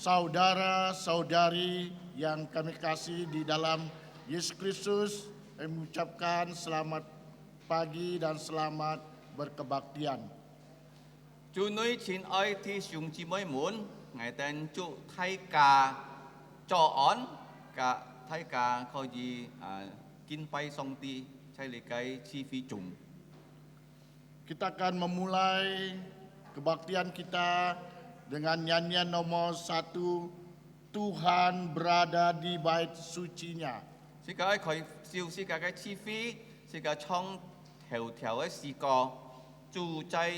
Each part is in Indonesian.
saudara-saudari yang kami kasih di dalam Yesus Kristus, kami mengucapkan selamat pagi dan selamat berkebaktian. 主女親愛弟兄姊妹們，我哋祝大家早安，及大家可以敬拜上帝，在呢個慈悲中。 Kita akan memulai kebaktian kita dengan nyanyian nomor 1, Tuhan berada di bait sucinya. 世界佢照世界嘅慈悲，世界創條條嘅詩歌，住在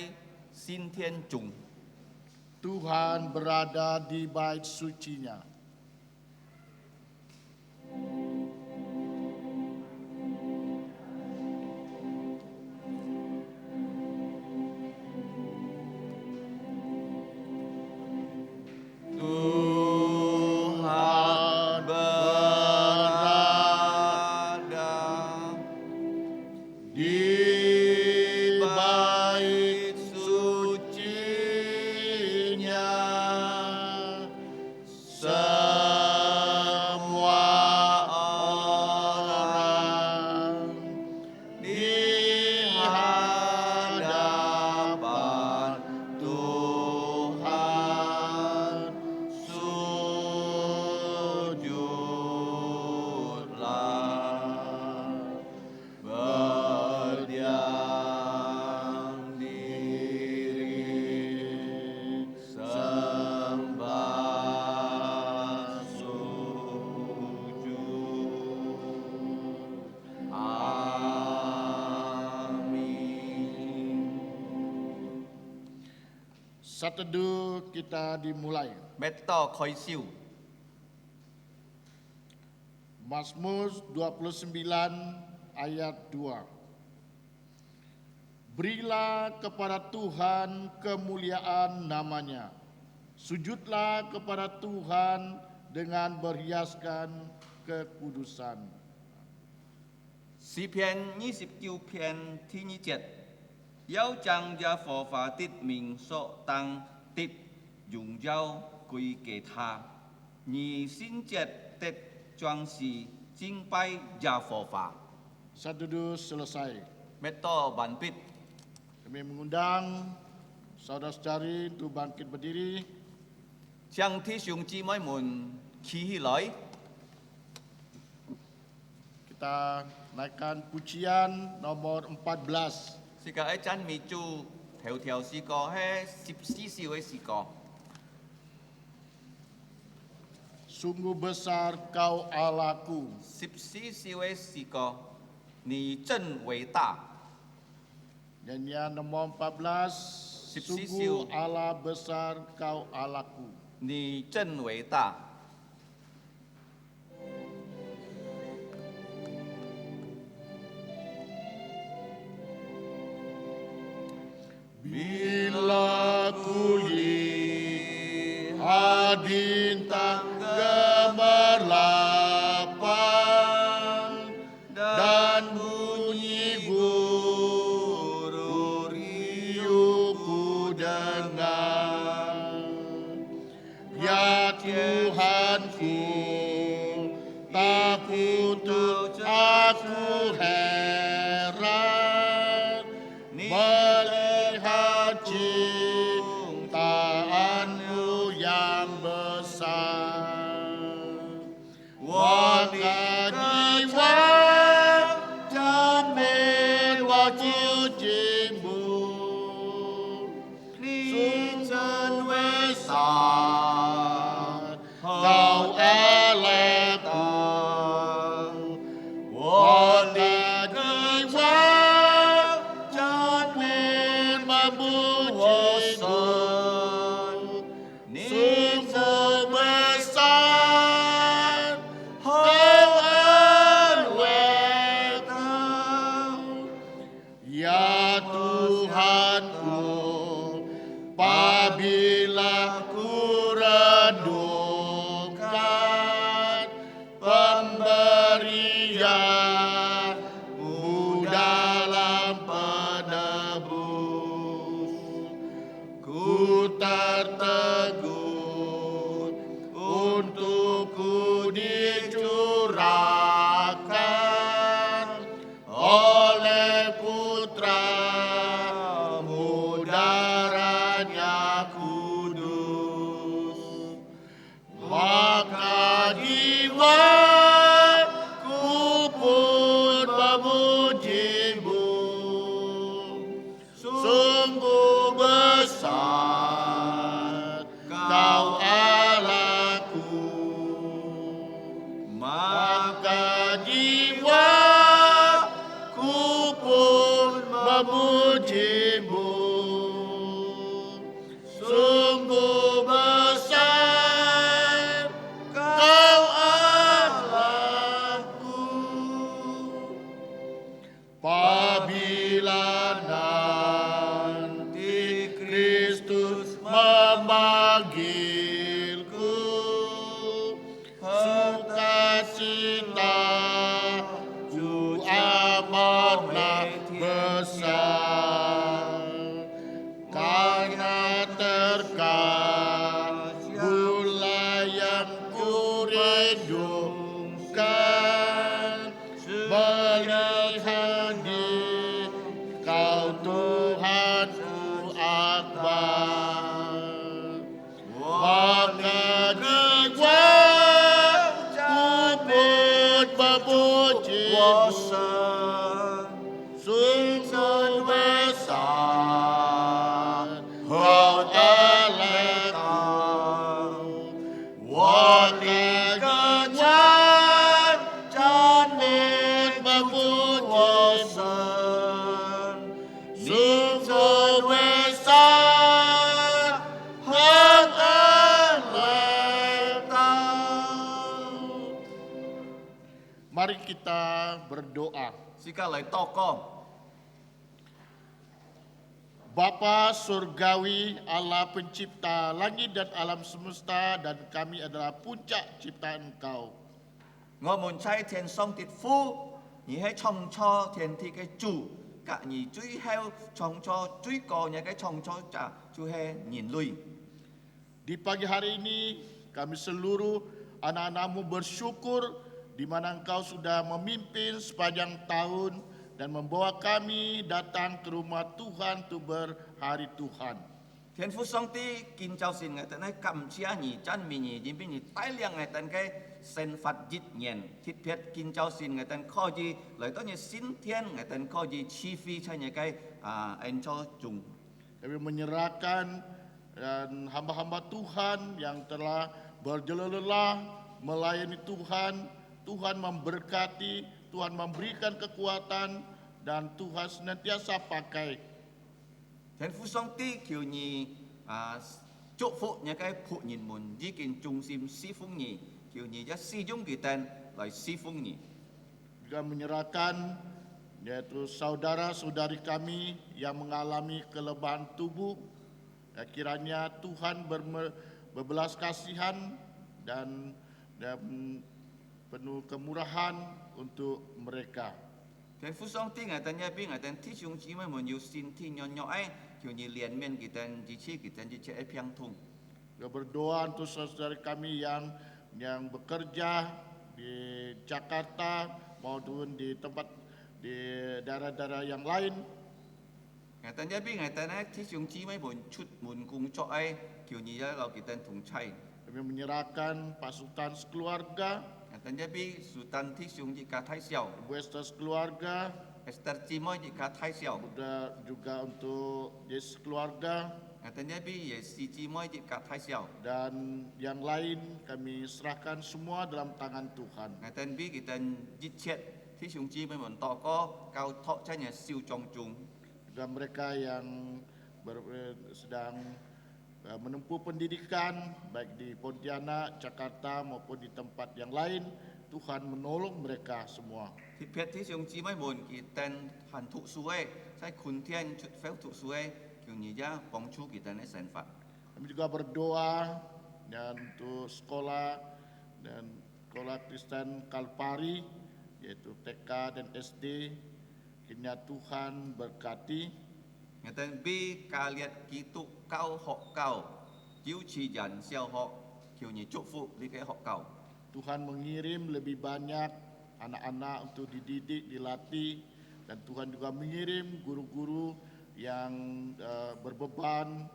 新天中。 Tuhan berada di bait sucinya. Tuhan berada Di bait sucinya, semua orang di hadapan Tuhan sujudlah, berdiam diri, sembah sujud. Amin. Saat teduh kita dimulai. 咩多開燒？ Mazmur 29 ayat 2. Berilah kepada Tuhan kemuliaan namanya. Sujudlah kepada Tuhan dengan berhiaskan kekudusan. 詩篇29篇第2節，要將耶和華的名所當的榮耀歸給他，你聖潔的裝飾敬拜耶和華。 Saat teduh selesai. 咩多完畢， Kami mengundang saudara-saudari untuk bangkit berdiri. 將弟兄姊妹們企起來， Kita naikkan pujian nomor 14. 世界一讚美主條條詩歌係14首嘅詩歌。 Sungguh besar kau Allahku. 14首嘅詩歌，你真偉大。 Nyanyian nomor 14. Sungguh Allah besar kau Allahku. 你真偉大。 Bila kulihat bintang gemerlapan dan bunyi guru riuhku dengar, ya Tuhanku, tak putus aku heran melihat cintaanmu yang besar. Warna jiwa dan mewah sucimu, Sunan Wesan, kau Allahku. Warna jiwa dan memujimu, sungguh besar rindukan melihat di Kau Tuhanku akbar. Maka jiwaku pun memuji sungguh besar Kau Allahku. Wali kejar jamin memuji sungguh besar hak Allah. Mari kita berdoa. 時間嚟禱告， Bapa surgawi, Allah pencipta langit dan alam semesta, dan kami adalah puncak ciptaan Engkau. 我們猜天上的父，而喺創造天地嘅主，隔而最後創造最高嘅創造者就係人類。 Di pagi hari ini kami seluruh anak-anakmu bersyukur di mana Engkau sudah memimpin sepanjang tahun dan membawa kami datang ke rumah Tuhan untuk berhari Tuhan. 天父上帝建造善嘅，但係感謝你、讚美你，因為你帶領嘅但嘅神法熱言，特別建造善嘅，但可以嚟到你先天嘅，但可以賜福喺你嘅恩寵中。 Kami menyerahkan dan hamba-hamba Tuhan yang telah berjela-lelah melayani Tuhan. Tuhan memberkati, Tuhan memberikan kekuatan, dan Tuhan senantiasa pakai. 天父上帝求你祝福你嘅僕人們，已經忠心侍奉你，求你一使用佢哋嚟侍奉你。 Juga menyerahkan yaitu saudara-saudari kami yang mengalami kelemahan tubuh. Ya, kiranya Tuhan berbelas kasihan dan penuh kemurahan untuk mereka. 天父上帝，我哋一邊我哋弟兄姊妹們要善天養育愛，求你憐憫佢哋，支持佢哋一切嘅病痛。 Juga berdoa untuk saudara kami yang bekerja di Jakarta maupun di tempat di daerah-daerah yang lain. 我哋一邊我哋弟兄姊妹們出門工作愛，求你一路佢哋同齊。 Kami menyerahkan Pak Sultan sekeluarga, 我哋一邊Sultan弟兄一家太小， Ibu Esther sekeluarga, Esther 姊妹一家太小， juga untuk Yes keluarga, 我哋一邊也是姊妹一家太小。 dan yang lain kami serahkan semua dalam tangan Tuhan. 我哋俾佢哋一切弟兄姊妹們禱告，交託喺你手中中。 Juga mereka yang sedang menempuh pendidikan baik di Pontianak, Jakarta maupun di tempat yang lain, Tuhan menolong mereka semua. 特別弟兄姊妹們，佢哋行讀書嘅，在春天出發讀書嘅，求你也幫助佢哋嘅生活。 Kami juga berdoa dan untuk sekolah dan sekolah Kristen Kalpari yaitu TK dan SD. Kiranya Tuhan berkati. 我哋俾加列基督教學校、幼稚園小學，求你祝福呢個學校。 Tuhan mengirim lebih banyak anak-anak untuk dididik, dilatih, dan Tuhan juga mengirim guru-guru yang berbeban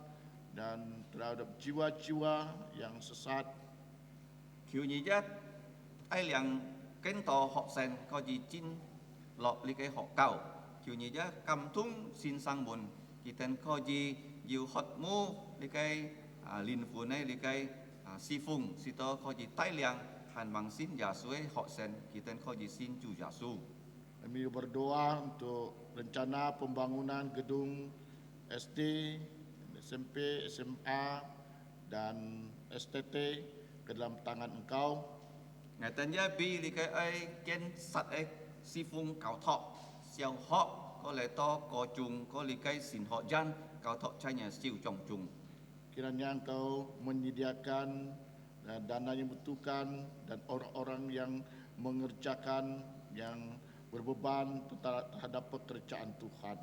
dan terhadap jiwa-jiwa yang sesat. 求你一帶領更多學生可以進落呢個學校，求你一感動先生們，佢哋可以要學慕呢個靈魂嘅呢個侍奉，使到可以帶領盼望信耶穌嘅學生，佢哋可以信主耶穌。 Kami berdoa untuk rencana pembangunan gedung SD, SMP, SMA, dan STT ke dalam tangan Engkau. 我哋一俾呢個建設嘅侍奉教託小學，個嚟到高中個呢個善學人教託喺你手中中。 Kiranya Engkau menyediakan dana yang dibutuhkan dan orang-orang yang mengerjakan yang berbeban terhadap pekerjaan Tuhan.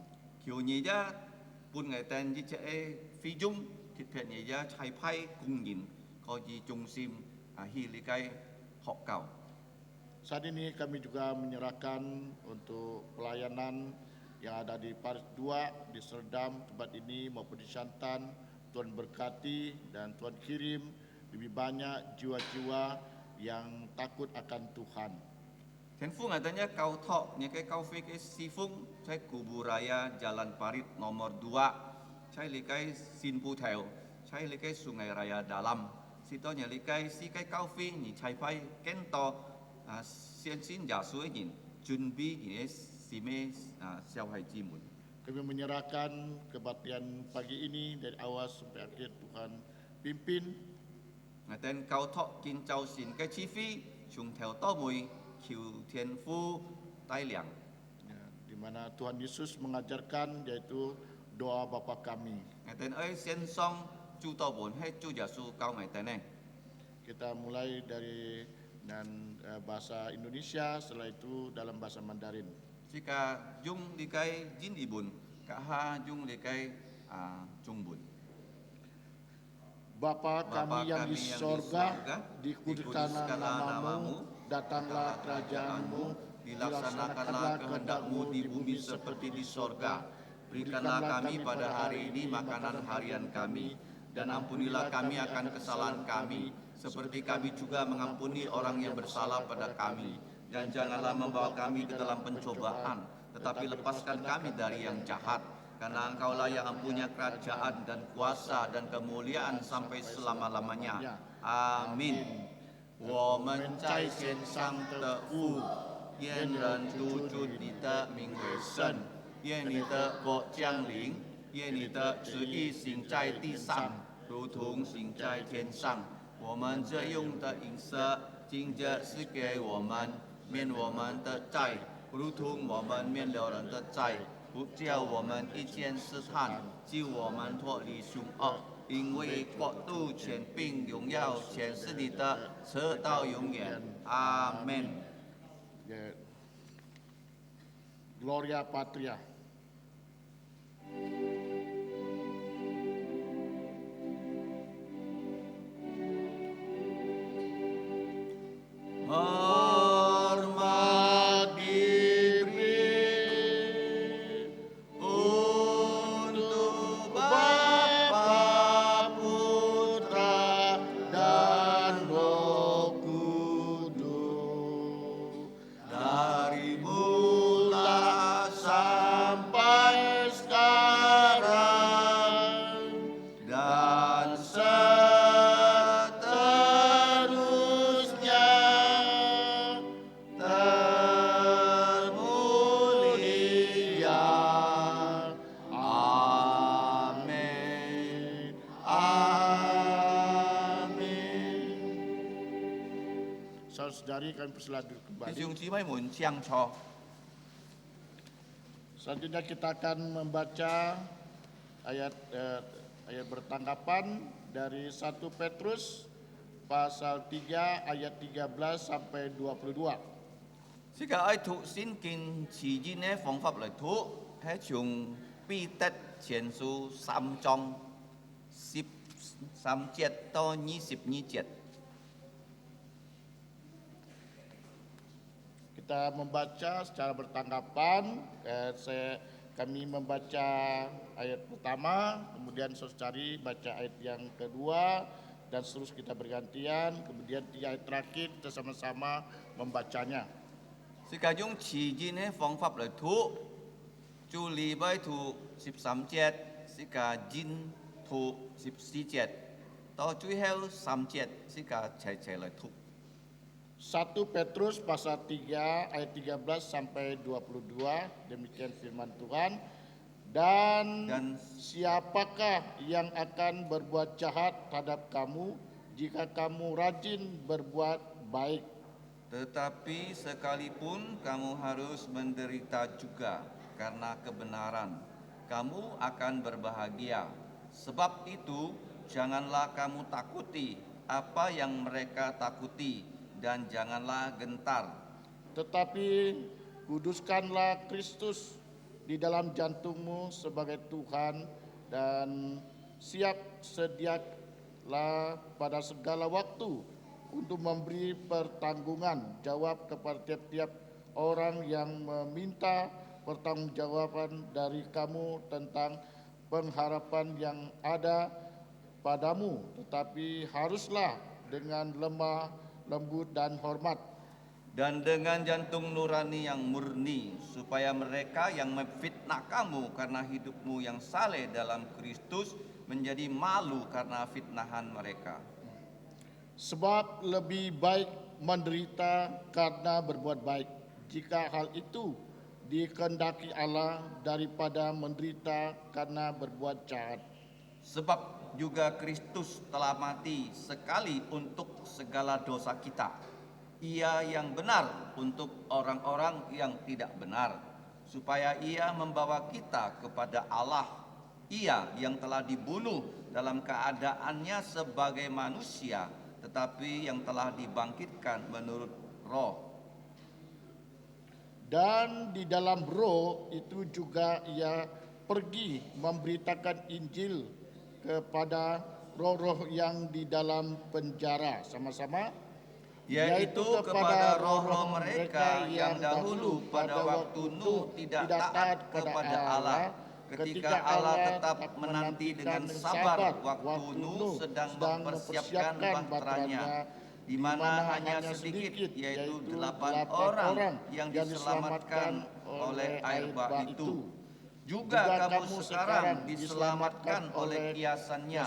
求你一半我哋呢隻費用，特別你一齊派工人可以中心去呢個學 học cầu. Saat ini kami juga menyerahkan untuk pelayanan yang ada di Paris 2, di Serdam, tempat ini maupun di Shantan. Tuhan berkati dan Tuhan kirim lebih banyak jiwa-jiwa yang takut akan Tuhan. Thiên Phú ngài tanya cầu thọ những cái cầu phi cái si phung trái Kubu Raya Jalan Parit nomor 2 trái li cái Sin Pu Theo trái li cái Sungai Raya Dalam si to nhà li cái si cái cầu phi nhị trái phai kén to xiên xin giả suối nhìn chuẩn bị nhị si mê xiao hai chi mun. Kami menyerahkan kebaktian pagi ini dari awal sampai akhir Tuhan pimpin. Ngài tên cầu thọ kinh châu xin cái chi phí chung theo to mùi kiu Thiên Phú tai liang. Ya, di mana Tuhan Yesus mengajarkan yaitu doa Bapa kami. Ngài tên ấy xiên song chu to bổn hay chu giả su cao ngài tên này. Kita mulai dari bahasa Indonesia, setelah itu dalam bahasa Mandarin. Jika dung di kai jin ibun, kaha dung di kai trung bun. Bapa kami yang di sorga, dikuduskanlah namamu, datanglah kerajaanmu, dilaksanakanlah kehendak-mu di bumi seperti di sorga. Berikanlah kami pada hari ini makanan harian kami, dan ampunilah kami akan kesalahan kami, seperti kami juga mengampuni orang yang bersalah pada kami. Dan janganlah membawa kami ke dalam pencobaan, tetapi lepaskan kami dari yang jahat. Karena Engkaulah yang mempunyai kerajaan dan kuasa dan kemuliaan sampai selama-lamanya. Amin. 我们在天上的父，愿人都尊你的名为圣，愿你的国降临，愿你的旨意行在地上，如同行在天上。我们这用的饮食，今日是给我们，免我们的债，如同我们免了人的债。不叫我们遇见试探，救我们脱离凶恶。因为国度、权柄、荣耀，全是你的，直到永远。阿门。Gloria Patria. Hormat diberi untuk Bapa, Putra dan Roh Kudus, dari mula sampai sekarang dan seterusnya, termulia. Amin. Amin. Saudari kami persilakan duduk弟 kembali. 兄姊妹們相錯。 Selanjutnya kita akan membaca ayat bertanggapan dari 1 Petrus pasal 3 ayat 13 sampai 22. 即個愛讀聖經詞語嘅方法嚟讀，係從彼得前書3章13節到22節。 Kita membaca secara bertanggapan. Kami membaca ayat pertama, kemudian saudari baca ayat yang kedua, dan terus kita bergantian. Kemudian 3 ayat terakhir kita sama-sama membacanya. 即個用詞語嘅方法嚟讀，就禮拜讀13節，即個經讀14節，到最後3節，即個齊嚟讀。 1 Petrus pasal 3 ayat 13 sampai 22, demikian firman Tuhan. Dan siapakah yang akan berbuat jahat terhadap kamu jika kamu rajin berbuat baik? Tetapi sekalipun kamu harus menderita juga karena kebenaran, kamu akan berbahagia. Sebab itu janganlah kamu takuti apa yang mereka takuti, dan janganlah gentar. Tetapi kuduskanlah Kristus di dalam jantungmu sebagai Tuhan, dan siap sedialah pada segala waktu untuk memberi pertanggungan jawab kepada tiap-tiap orang yang meminta pertanggungjawaban dari kamu tentang pengharapan yang ada padamu, tetapi haruslah dengan lemah lembut dan hormat, dan dengan jantung nurani yang murni, supaya mereka yang memfitnah kamu karena hidupmu yang saleh dalam Kristus menjadi malu karena fitnahan mereka. sebab lebih baik menderita karena berbuat baik, jika hal itu dikehendaki Allah, daripada menderita karena berbuat jahat. Sebab juga Kristus telah mati sekali untuk segala dosa kita. Ia yang benar untuk orang-orang yang tidak benar, supaya ia membawa kita kepada Allah. Ia yang telah dibunuh dalam keadaannya sebagai manusia, tetapi yang telah dibangkitkan menurut roh. Dan di dalam roh itu juga ia pergi memberitakan Injil kepada roh-roh yang di dalam penjara, sama-sama, Yaitu kepada roh-roh mereka yang dahulu pada waktu Nuh tidak taat kepada Allah, ketika Allah tetap menanti dengan sabar waktu Nuh sedang mempersiapkan bahteranya, di mana hanya sedikit, yaitu 8 orang yang diselamatkan oleh air bah itu. Juga kamu sekarang diselamatkan oleh kiasannya,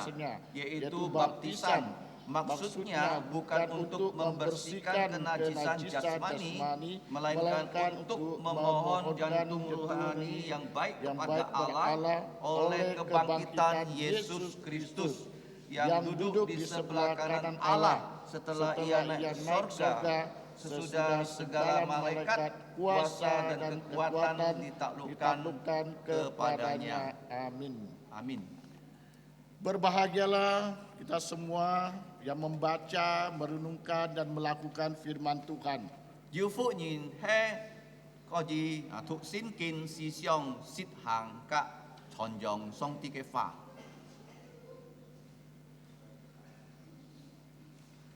yaitu baptisan. Maksudnya bukan untuk membersihkan kenajisan jasmani, melainkan untuk memohon jantung rohani yang baik kepada Allah oleh kebangkitan Yesus Kristus, yang duduk di sebelah kanan Allah setelah ia naik ke sorga, sesudah segala malaikat, kuasa dan kekuatan ditaklukkan kepadanya. Amin. Amin. Berbahagialah kita semua yang membaca, merenungkan dan melakukan firman Tuhan. Yêu phúc nhìn he có gì thuộc xin kinh si xiong xít hàng các tròn dòng song ti cái phà.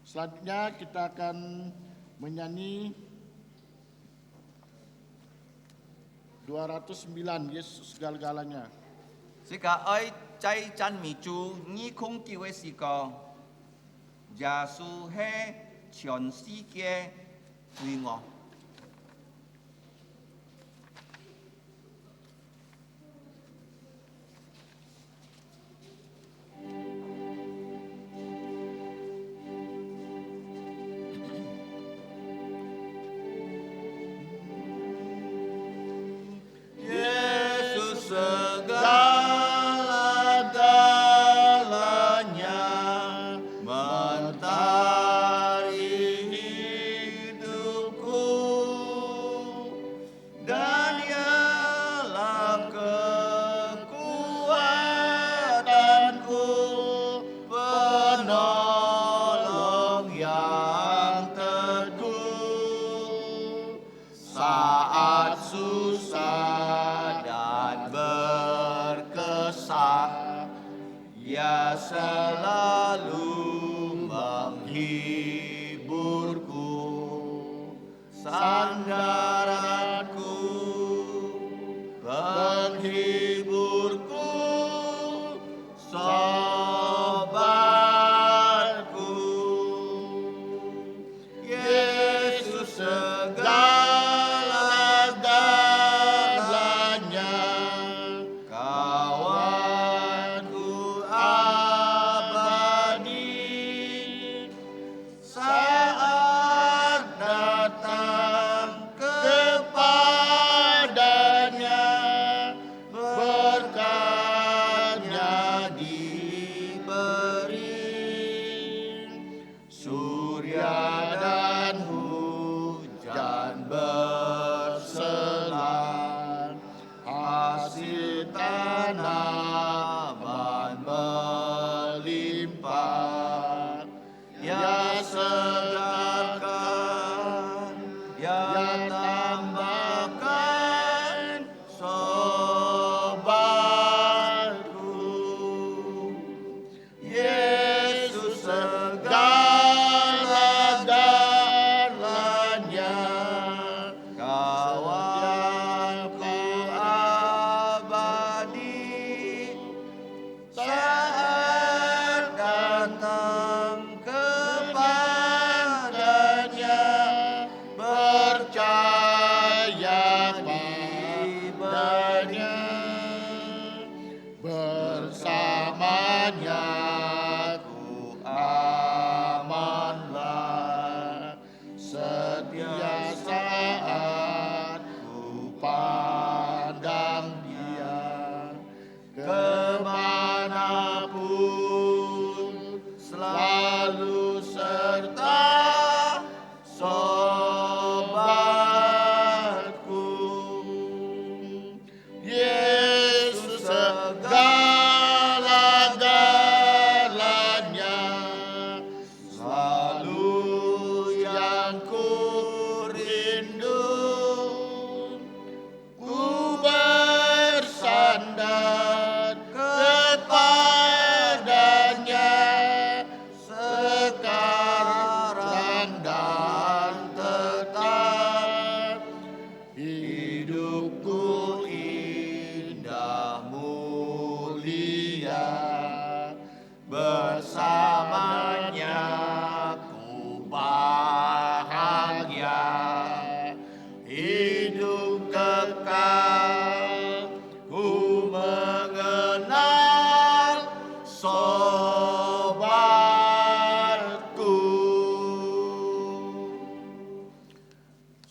Selanjutnya kita akan menyanyi 209, Yesus segala-galanya. Sika ơi chay chan mi chu ni không kêu ấy si co. Giêsu he chọn si kia quy ngọ. Yesus segala-galanya, mentari hidupku,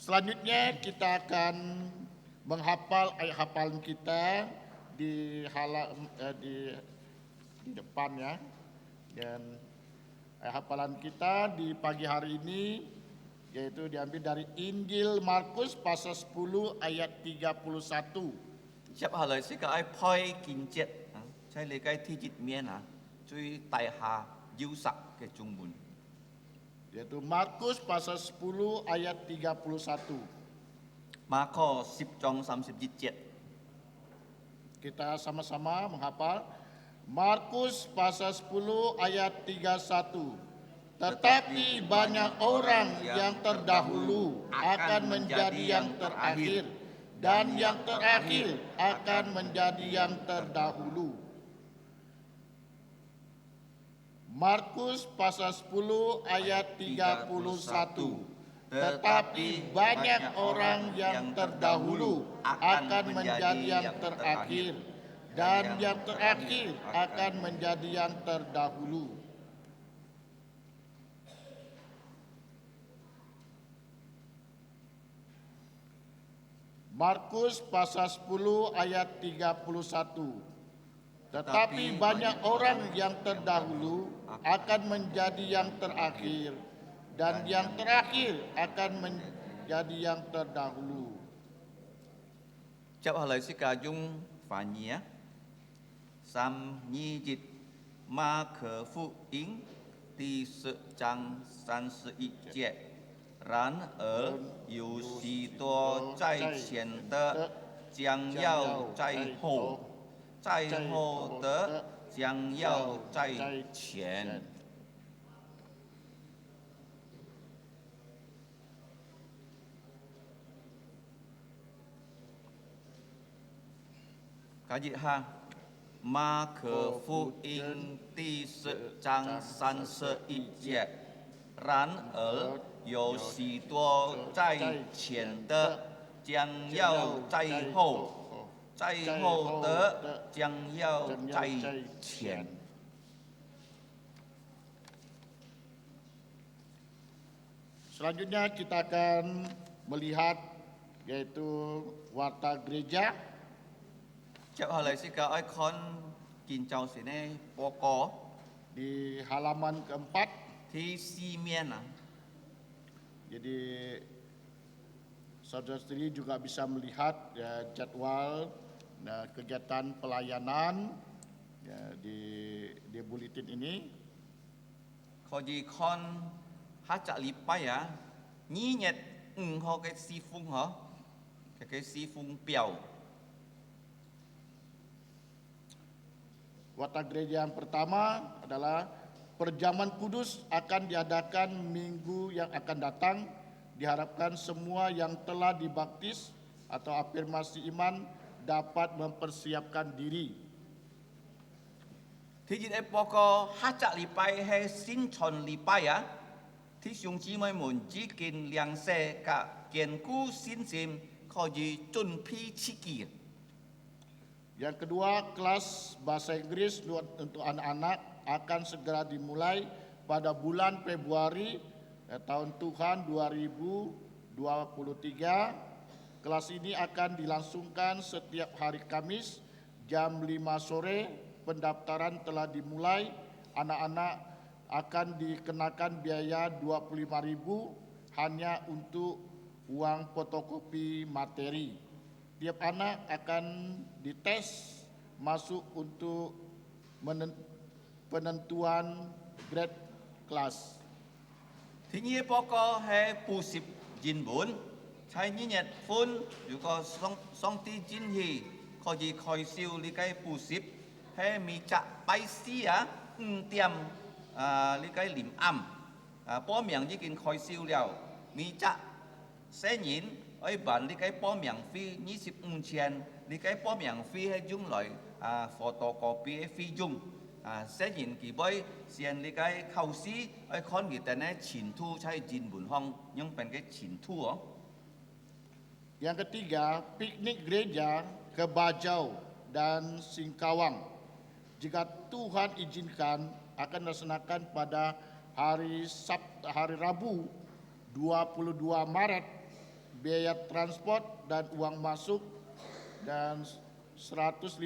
Selanjutnya kita akan menghafal ayat hafalan kita di di depan ya. Dan ayat hafalan kita di pagi hari ini yaitu diambil dari Injil Markus pasal 10 ayat 31. Tiếp下來是個愛派見節啊，在你個天節面啊，最大下要塞嘅中文。Yaitu Markus pasal 10 ayat 31. Marco 10章31節， Kita sama-sama menghafal Markus pasal 10 ayat 31. Tetapi banyak orang yang terdahulu akan menjadi yang terakhir, dan yang terakhir akan menjadi yang terdahulu. Markus pasal 10 ayat 31. Tetapi banyak orang yang terdahulu akan menjadi yang terakhir, dan yang terakhir akan menjadi yang terdahulu. Markus pasal 10 ayat 31. Tetapi banyak orang yang terdahulu akan menjadi yang terakhir, dan yang terakhir akan menjadi yang terdahulu. 接下來是個用翻譯啊。3、2節，馬可福音第10章31節。然而有許多在前的將要在後，在後的將要在前。 Cả dịch ha. Ma Khờ Phúc In第10章31节，然而有许多在前的将要在后，在后的将要在前。 Selanjutnya kita akan melihat yaitu warta gereja. Tiếp下來是個愛看建造時呢報告 Di halaman keempat.ที่4面啊。 Jadi saudara-saudari juga bisa melihat ya, jadwal kegiatan pelayanan ya, di buletin ini. 可以看下隻禮拜啊，2月5號嘅侍奉嗬，嘅侍奉表。 Warta gereja yang pertama adalah perjamuan kudus akan diadakan minggu yang akan datang. Diharapkan semua yang telah dibaptis atau afirmasi iman dapat mempersiapkan diri. ที่จริง報告下隻禮拜係新春禮拜啊，弟兄姊妹們只見糧食及堅固信心，可以準備自己。 Yang kedua, kelas bahasa Inggris untuk anak-anak akan segera dimulai pada bulan Februari tahun Tuhan 2023. Kelas ini akan dilangsungkan setiap hari Kamis jam 5 sore. Pendaftaran telah dimulai. Anak-anak akan dikenakan biaya 25.000 hanya untuk uang fotokopi materi. Tiap anak akan dites masuk untuk penentuan grade kelas. ที่นี่報告係80人本，在2月份如果上帝真係可以開銷呢個80，係每隻拜師啊5點呢個臨暗報名已經開銷了，每隻新人。 ai bạn đi cái báo miễn phí 25,000 đi cái báo miễn phí hay dùng lại photocopy phí dùng sẽ nhìn kỳ bơi xem đi cái khảo sĩ ai con người ta này chỉnh thu chạy chỉnh buồn hong nhưng bên cái chỉnh thu ó. Yang ketiga, piknik gereja ke Bajau dan Singkawang. Jika Tuhan izinkan akan dilaksanakan pada hari Rabu 22 Maret biaya transport dan uang masuk, dan 150.000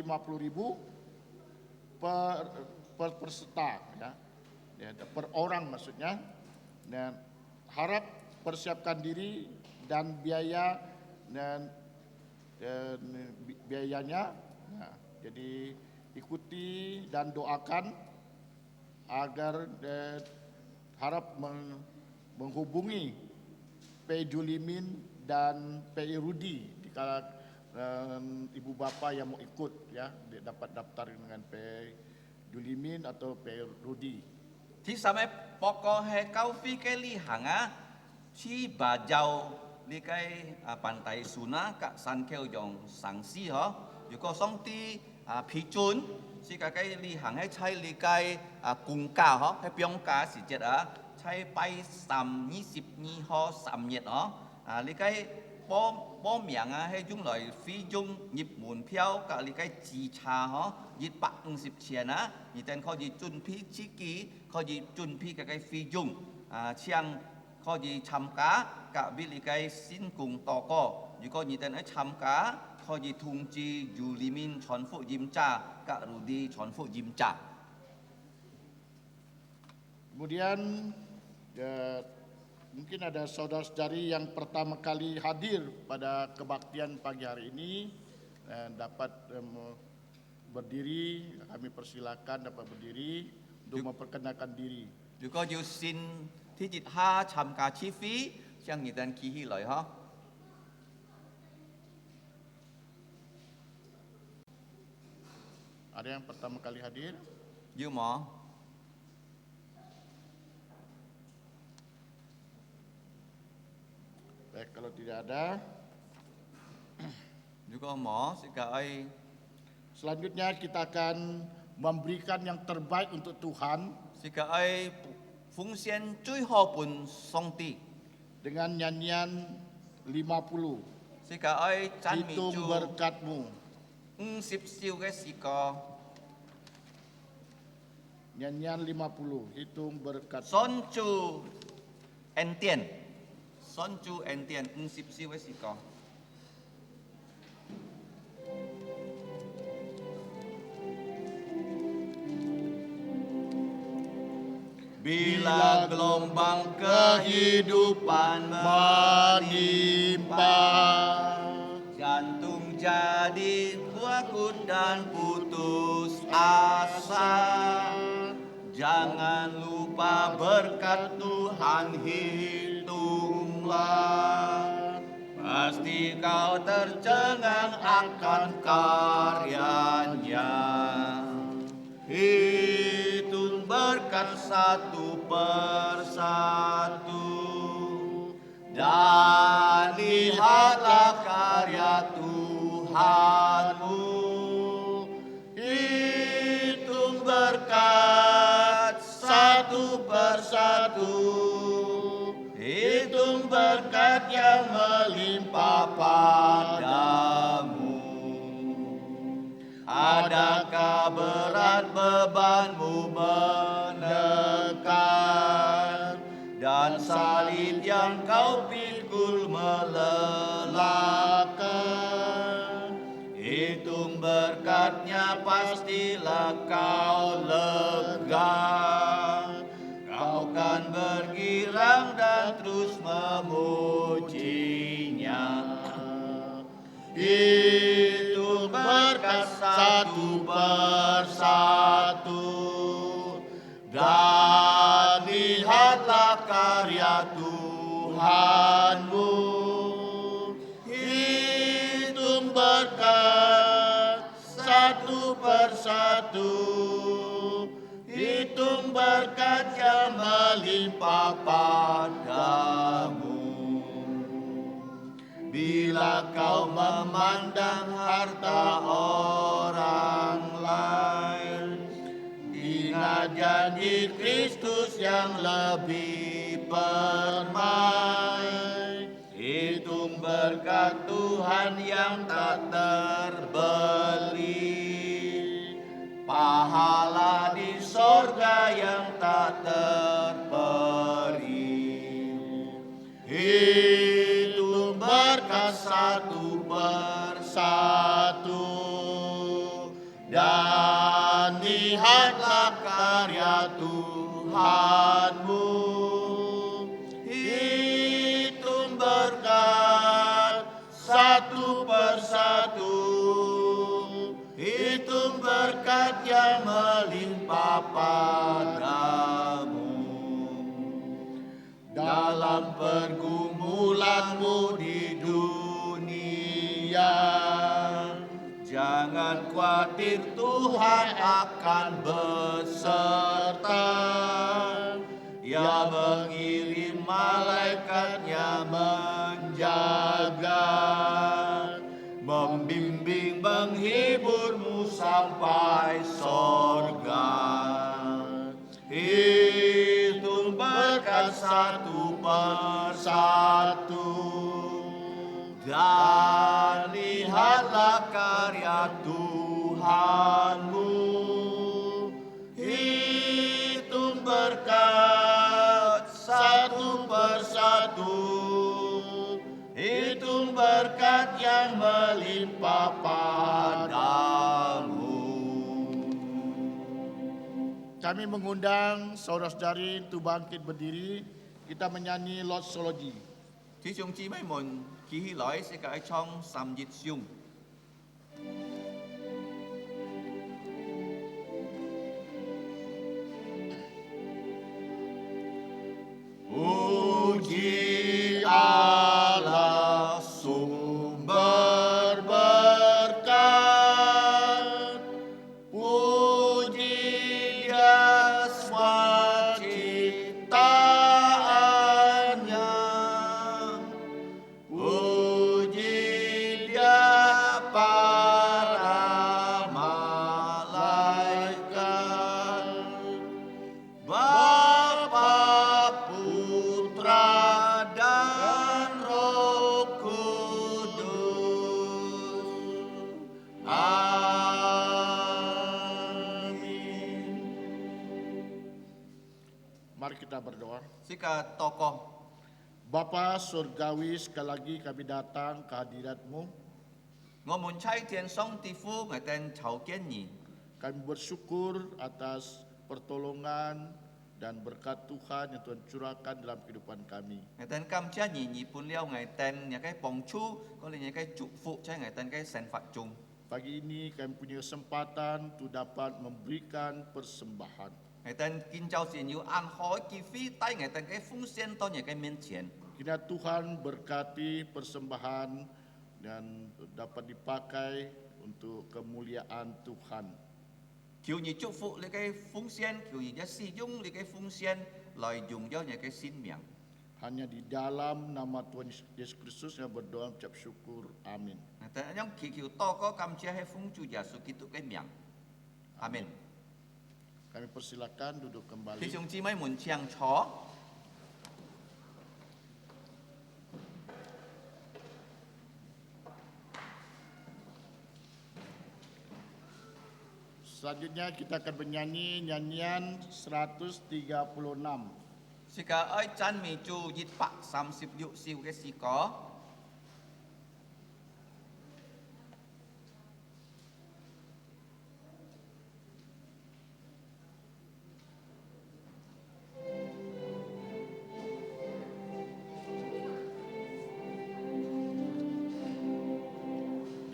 per peserta, ya, per orang maksudnya. Dan harap persiapkan diri dan biayanya. Nah, jadi ikuti dan doakan agar harap menghubungi P. Julimin dan P. Rudi jika ibu bapa yang mau ikut, ya, dia dapat daftar dengan P. Julimin atau P. Rudi. ที่สมัยปกให้เก้าฟีเกลีหังอ่ะที่บาเจ้าลิไกปันไตสุนักสันเขียวยองสังสีเหรออยู่ก็ส่งที่พิจุนสิกะไกลีหังให้ใช้ลิไกกุงกาเหรอให้เปียงกาสิเจ็ดใช้ไป20ห่อ3เม็ดเหรอลิไกป้อเมียงให้ยุ่งหน่อยฟีจุงหยิบหมุนเพียวกับลิไกจีชาเหรอยิดปัก10 เชียนะนี่แต่เขายิจุนพีชิกีเขายิจุนพีกับไกฟีจุงเชียงเขายิชำกากับบิลิไกสินกุงตอก็อยู่ก็นี่แต่ไอ้ชำกาเขายิทุงจียูลิมินชอนฟุยิมจ่ากับรูดีชอนฟุยิมจ่า Kemudian mungkin ada saudara-saudari yang pertama kali hadir pada kebaktian pagi hari ini, dapat berdiri. Kami persilakan dapat berdiri untuk memperkenalkan diri. 如果要先ที่จิตห้าชำกาชีฟีเชียงนี่แต่ขี้หิเลยฮะ Ada yang pertama kali hadir? ยูหมอ Baik, kalau tidak ada, 如果หมอสิกะไอ selanjutnya kita akan memberikan yang terbaik untuk Tuhan สิกะไอฟุงเซียนจุ้ยหอปุ่นทรงตี dengan nyanyian 50. สิกะไอจันมี Hitung จู berkat-Mu. 10 ซิวแกสิกอ Nyanyian 50. Hitung berkat. ซอนจูเอ็นเตียนซอนจูเอ็นเตียน10 ซิวแกสิกอ Bila gelombang kehidupan menimpa, jantung jadi takut dan putus asa. Jangan lupa berkat Tuhan hitunglah. Pasti kau tercengang akan karyanya. Hitung berkat satu persatu dan lihatlah karya Tuhanmu. Hitung berkat satu persatu, hitung berkat yang melimpah padamu. Adakah berat bebanmu menekan dan salib yang kau pikul melelahkan? Hitung berkatnya pastilah kau lega. Kau kan bergirang dan terus memujinya. Hitung berkat satu persatu dan lihatlah karya Tuhanmu. Hitung berkat satu persatu, hitung berkat yang melimpah padamu. Bila kau memandang harta orang lain, ingat janji Kristus yang lebih permai. Hitung berkat Tuhan yang tak terbeli, pahala di sorga yang tak terperi. Hitung berkat satu persatu, dan lihatlah karya Tuhanmu. Hitung berkat satu persatu, hitung berkat yang melimpah padamu. Dalam pergumulanmu di dunia, jangan khawatir, Tuhan akan beserta. Ia mengirim malaikatnya menjaga, membimbing, menghiburmu sampai sorga. Hitung berkat satu persatu, dan lihatlah karya Tuhanmu. Hitung berkat satu persatu, hitung berkat yang melimpah padamu. Kami mengundang saudara-saudari untuk bangkit berdiri. Kita menyanyi Doxology. 弟兄姊妹們，記起來世界創三熱上。Puji Allah sumber berkat, puji Dia semua ciptaannya, puji Dia para malaikat, Bapa, Putra, dan Roh Kudus. Amin. Mari kita berdoa. Sika tokoh Bapa Surgawi, sekali lagi kami datang ke hadirat-Mu. 我們差天上地府我哋朝見你， Kami bersyukur atas pertolongan dan berkat Tuhan yang Tuhan curahkan dalam kehidupan kami. 我哋感謝你，你本了我哋有嘅幫助，我哋有嘅祝福，在我哋嘅生活中。 Pagi ini kami punya kesempatan untuk dapat memberikan persembahan. 我哋見就是要按好嘅飛帶我哋嘅奉獻到你嘅面前。 Kiranya Tuhan berkati persembahan dan dapat dipakai untuk kemuliaan Tuhan. 求你祝福你嘅奉獻，求你嘅使用你嘅奉獻來榮耀你嘅生命。 Hanya di dalam nama Tuhan Yesus Kristus yang berdoa mengucap syukur. Amin. 我哋用祈求禱告感謝係奉主耶穌基督嘅名。阿門。 Kami persilakan duduk 弟 kembali. 兄姊妹們請坐。 Selanjutnya kita akan menyanyi nyanyian 136. Sika ơi chan mi chu yit pak 36 siêu cái si có.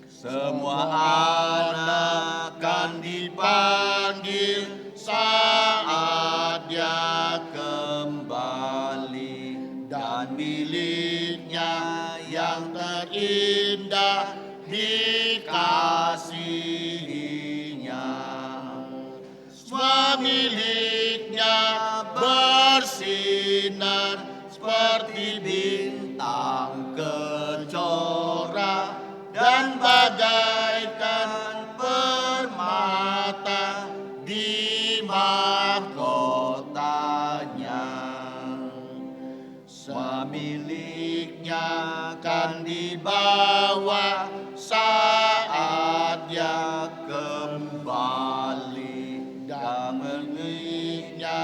Semua anak akan dipanggil saat dia kembali, dan miliknya yang terindah dikasihinya. Semua miliknya bersinar seperti bintang kejora, dan bagaikan permata di mahkotanya. Semua miliknya akan dibawa saat dia kembali, dan miliknya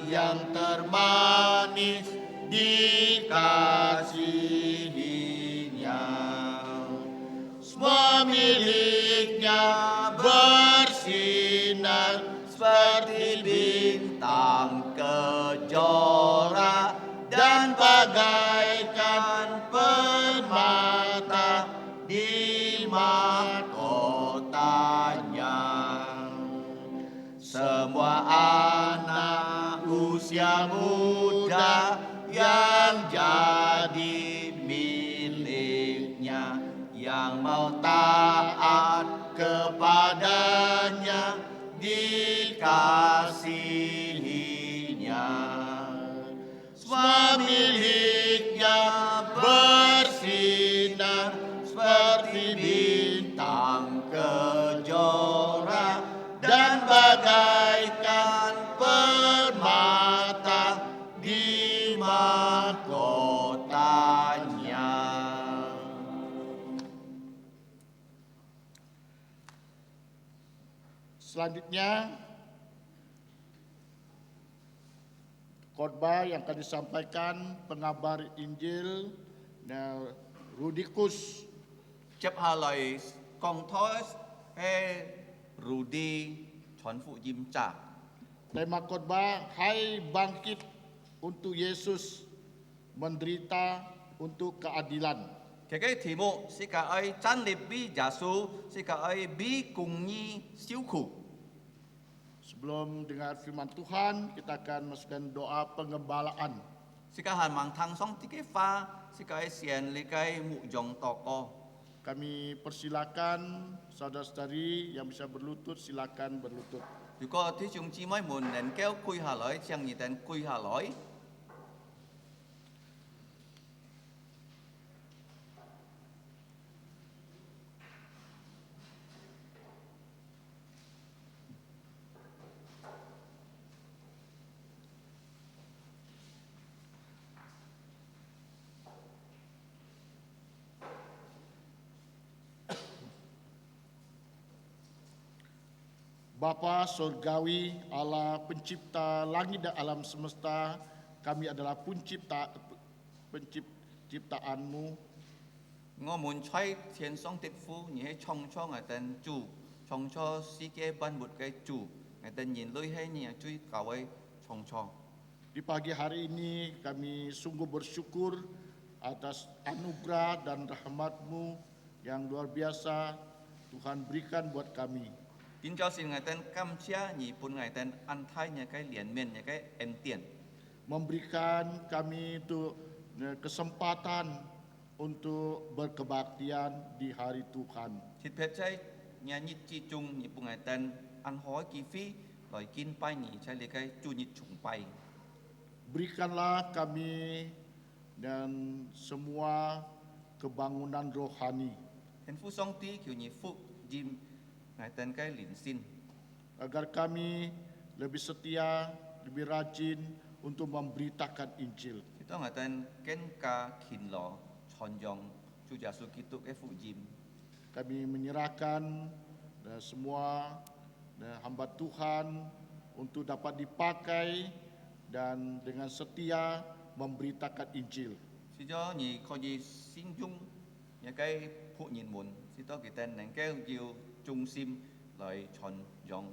yang termanis dikasihinya. semua miliknya bersinar seperti bintang kejora dan bagaikan permata di mahkotanya. Semua anak usia muda yang jadi miliknya, yang mau taat kepadanya dikasihinya. Semua miliknya bersinar seperti bintang kejora dan bagaikan permata di mahkotanya. Selanjutnya, khotbah yang akan disampaikan pengabar Injil Rudikus. Chấp hạ lời công thói he Rudy传福音trả. Tema khotbah, Hai bangkit untuk Yesus, menderita untuk keadilan. Cái題目是個愛站立比耶穌，是個愛比公義受苦。 Sebelum dengar firman Tuhan, kita akan masukkan doa pengembalaan.是個係盲堂上啲嘅花，是個愛先你嘅目中禱告。 Kami persilakan saudara-saudari yang bisa berlutut, silakan berlutut. 如果弟兄姊妹們能夠跪下來，將你哋跪下來。 Bapa Surgawi, Allah pencipta langit dan alam semesta, kami adalah penciptaanmu. 我們在天上的父，你係創造我哋主，創造世界萬物嘅主，我哋人類係你最高嘅創造。 Di pagi hari ini kami sungguh bersyukur atas anugerah dan rahmat-Mu yang luar biasa Tuhan berikan buat kami. 今朝是我哋感謝你本我哋安泰你嘅憐憫你嘅恩典， Memberikan kami itu kesempatan untuk berkebaktian di hari Tuhan. 切撇在日日之中，你本我哋安好嘅機會來敬拜你，在你嘅主日崇拜。 Berikanlah kami dan semua kebangunan rohani, 天父上帝求你福音我哋嘅靈性， agar kami lebih setia, lebih rajin untuk memberitakan Injil. 亦都我哋更加勤勞傳揚主耶穌基督嘅福音。 Kami menyerahkan semua hamba Tuhan untuk dapat dipakai dan dengan setia memberitakan Injil. 是咗你可以善用一個僕人們，是到佢哋能夠要忠心來傳揚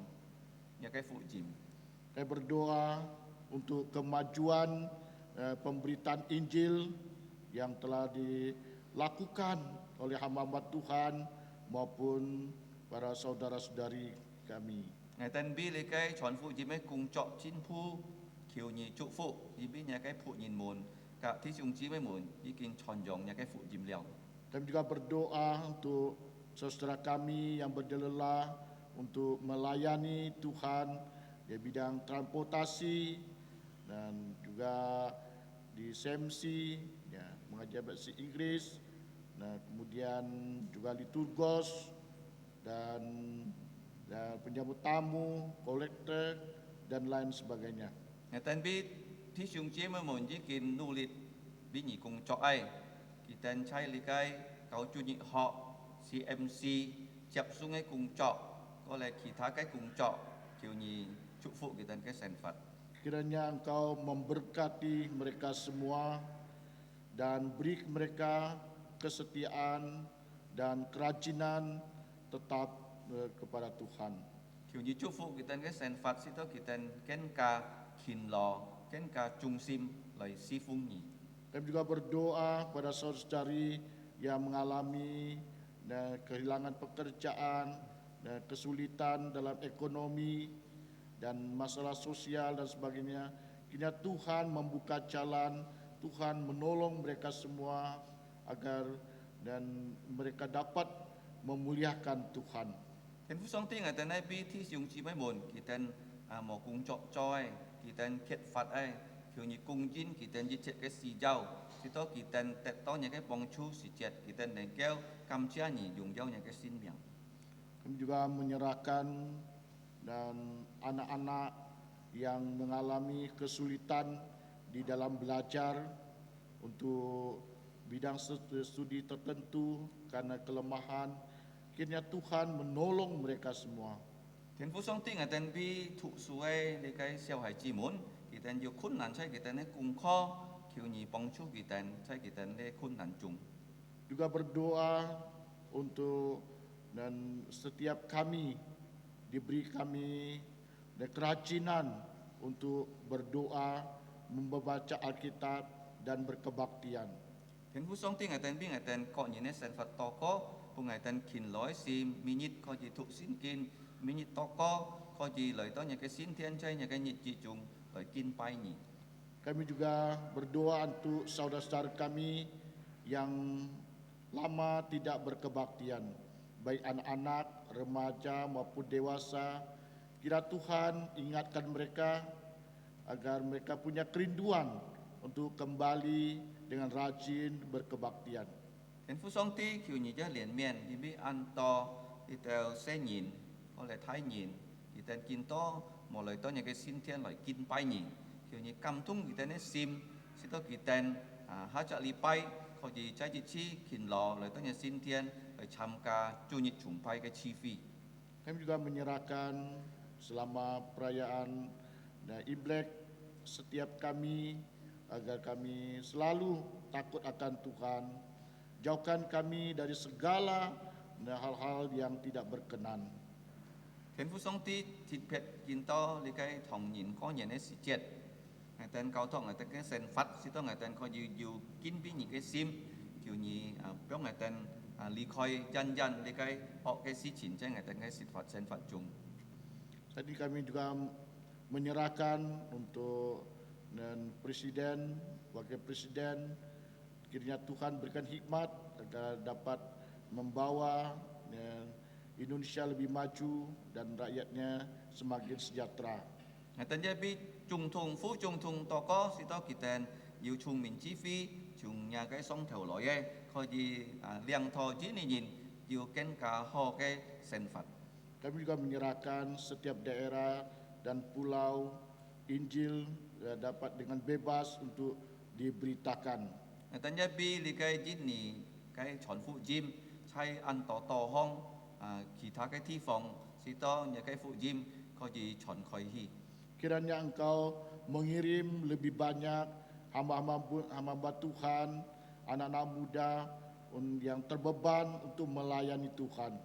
一個福音。 Saya berdoa untuk kemajuan pemberitaan Injil yang telah dilakukan oleh hamba-hamba Tuhan maupun para saudara-saudari kami. 我哋俾你嘅傳福音嘅工作前夫，求你祝福，而俾一個僕人們及弟兄姊妹們已經傳揚一個福音了。 Kami juga berdoa untuk saudara kami yang berlelah untuk melayani Tuhan di bidang transportasi dan juga di SMC, ya, mengajar bahasa Inggris, nah, kemudian juga liturgos dan penjemput tamu, kolektor dan lain sebagainya. 我哋俾弟兄姊妹們已經努力俾你工作愛，佢哋ใช้你嘅教主日學 CMC 接送嘅工作，ก็嚟其他嘅工作，求你祝福佢哋嘅成佛。 Kiranya Engkau memberkati mereka semua dan beri mereka kesetiaan dan kerajinan tetap kepada Tuhan. 求你祝福佢哋嘅生活，使到佢哋更加勤勞、更加忠心來侍奉你。 Kami juga berdoa pada saudara-saudari yang mengalami kehilangan pekerjaan, kesulitan dalam ekonomi, dan masalah sosial dan sebagainya. Kiranya Tuhan membuka jalan, Tuhan menolong mereka semua agar dan mereka dapat memuliakan Tuhan. 天父上帝，我哋呢俾弟兄姊妹們，佢哋無工作做嘅，佢哋缺乏嘅，求你供應佢哋一切嘅需要，使到佢哋得到你嘅幫助時節，佢哋能夠感謝你擁有你嘅生命。 Kami juga menyerahkan dan anak-anak yang mengalami kesulitan di dalam belajar untuk bidang studi tertentu karena kelemahan. Kiranya Tuhan menolong mereka semua. 天父上帝，我哋俾讀書嘅你嘅小孩子們，佢哋有困難在佢哋嘅功課，求你幫助佢哋在佢哋嘅困難中。 Juga berdoa untuk dan setiap kami diberi kami dan kerajinan untuk berdoa, membaca Alkitab dan berkebaktian. 天父上帝，我哋俾我哋個人嘅生活禱告，幫我哋勤勞是每日可以讀聖經，每日禱告可以嚟到你嘅先天在你嘅日子中來敬拜你。 Kami juga berdoa untuk saudara-saudara kami yang lama tidak berkebaktian, baik anak-anak, remaja maupun dewasa. Kira Tuhan ingatkan mereka agar mereka punya kerinduan untuk kembali dengan rajin berkebaktian. 天父上帝，求你嘅憐憫，你俾按多呢條聖言，我嚟睇言，你哋見多無嚟到你嘅先天來敬拜你，求你感動佢哋嘅心，使到佢哋下隻禮拜可以在日子勤勞嚟到你先天嚟參加主日崇拜嘅聚會。 Kami juga menyerahkan selama perayaan Imlek setiap kami agar kami selalu takut akan Tuhan, jauhkan kami dari segala hal-hal yang tidak berkenan. 天父上帝，特別見到你嘅童年過年嘅時節，我哋交託我哋嘅生活，使到我哋可以要堅邊你嘅心，叫你幫我哋離開人人你嘅惡嘅事情，在我哋嘅生活中。 Tadi kami juga menyerahkan untuk Presiden, Wakil Presiden, kiranya Tuhan berikan hikmat agar dapat membawa Indonesia lebih maju dan rakyatnya semakin sejahtera. 我哋一邊總統、副總統多個，使到佢哋要聰明智慧，從人嘅上頭來嘅，可以量托住你人，要更加好嘅生活。 Kami juga menyerahkan setiap daerah dan pulau Injil dapat dengan bebas untuk diberitakan. 我哋一邊你嘅印尼嘅傳福音，喺印度多項其他嘅地方，使到你嘅福音可以傳開去。 Kiranya Engkau mengirim lebih banyak hamba-hamba Tuhan, anak-anak muda yang terbeban untuk melayani Tuhan.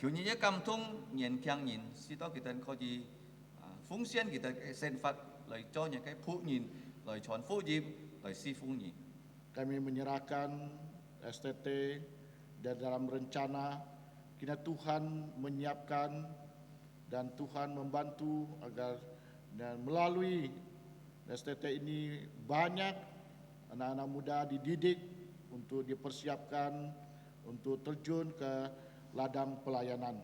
求你嘅感動年輕人，使到佢哋可以奉獻佢哋嘅生活嚟做你嘅僕人，嚟傳福音，嚟侍奉你。 Kami menyerahkan STT dan dalam rencana kiranya Tuhan menyiapkan dan Tuhan membantu agar dan melalui STT ini banyak anak-anak muda dididik untuk dipersiapkan untuk terjun ke ladang pelayanan.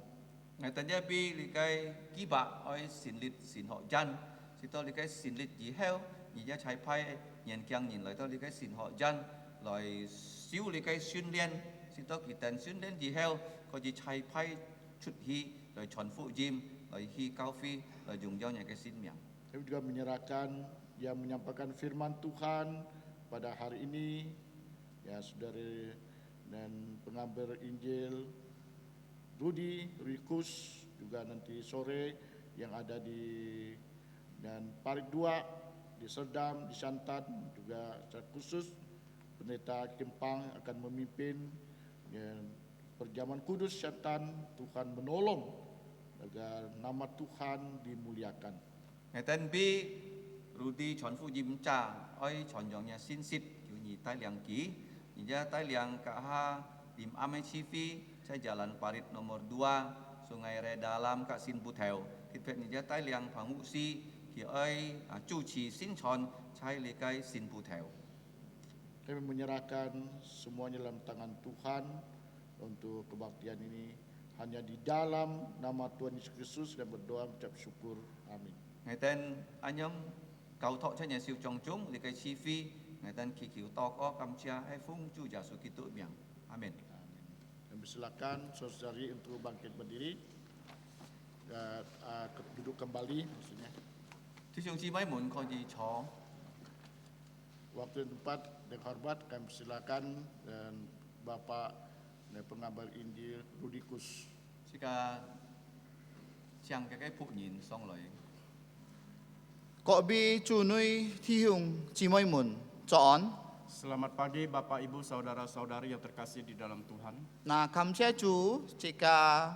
我哋一邊你嘅基白去成立神學院，使到你嘅成立以後，而家才派年輕人嚟到你嘅神學院來受你嘅訓練，使到佢哋訓練以後，可以才派出去來傳福音，來去教會，來擁有你嘅生命。 Kami juga menyerahkan yang menyampaikan firman Tuhan pada hari ini, ya saudara dan pengambil Injil Rudi Rikus, juga nanti sore yang ada di dan Parit 2 di Serdam, di Santan, juga secara khusus Pendeta Kempang akan memimpin ya, perjamuan kudus syaitan, Tuhan menolong agar nama Tuhan dimuliakan. Ngày tên bi Rudy chọn phu diêm cha oi chọn dòng nhà xin xịt dù nhị tai liang ký nhị gia tai liang ka ha dim ame chivi saya jalan parit nomor 2 Sungai Redalam Kak Sin Putheu Thịt nhị gia tai liang phangu si ki oi chu chi sin chon chai lekai Sin Putheu. Kami menyerahkan semuanya dalam tangan Tuhan untuk kebaktian ini hanya di dalam nama Tuhan Yesus Kristus dan berdoa mengucap syukur. Amin. Ngày tên anh em cầu thọ cho nhà siêu trong chúng lekai chivi ngày tên ki kiu to ko kam chia ai phung chu ja su kitu miang. Amin. Dan silakan saudari untuk bangkit berdiri dan duduk kembali maksudnya. Thí sinh chi mấy muốn có gì cho Waktu dan tempat yang hormat kami silakan dan Bapak dan pengabar Injil Rudikus. Sika chàng cái phụ nhìn xong rồi Có bi chủ nuôi thi hùng chỉ môi mùn chọn Selamat pagi Bapak Ibu Saudara-saudari yang terkasih di dalam Tuhan. na khám xe chú chika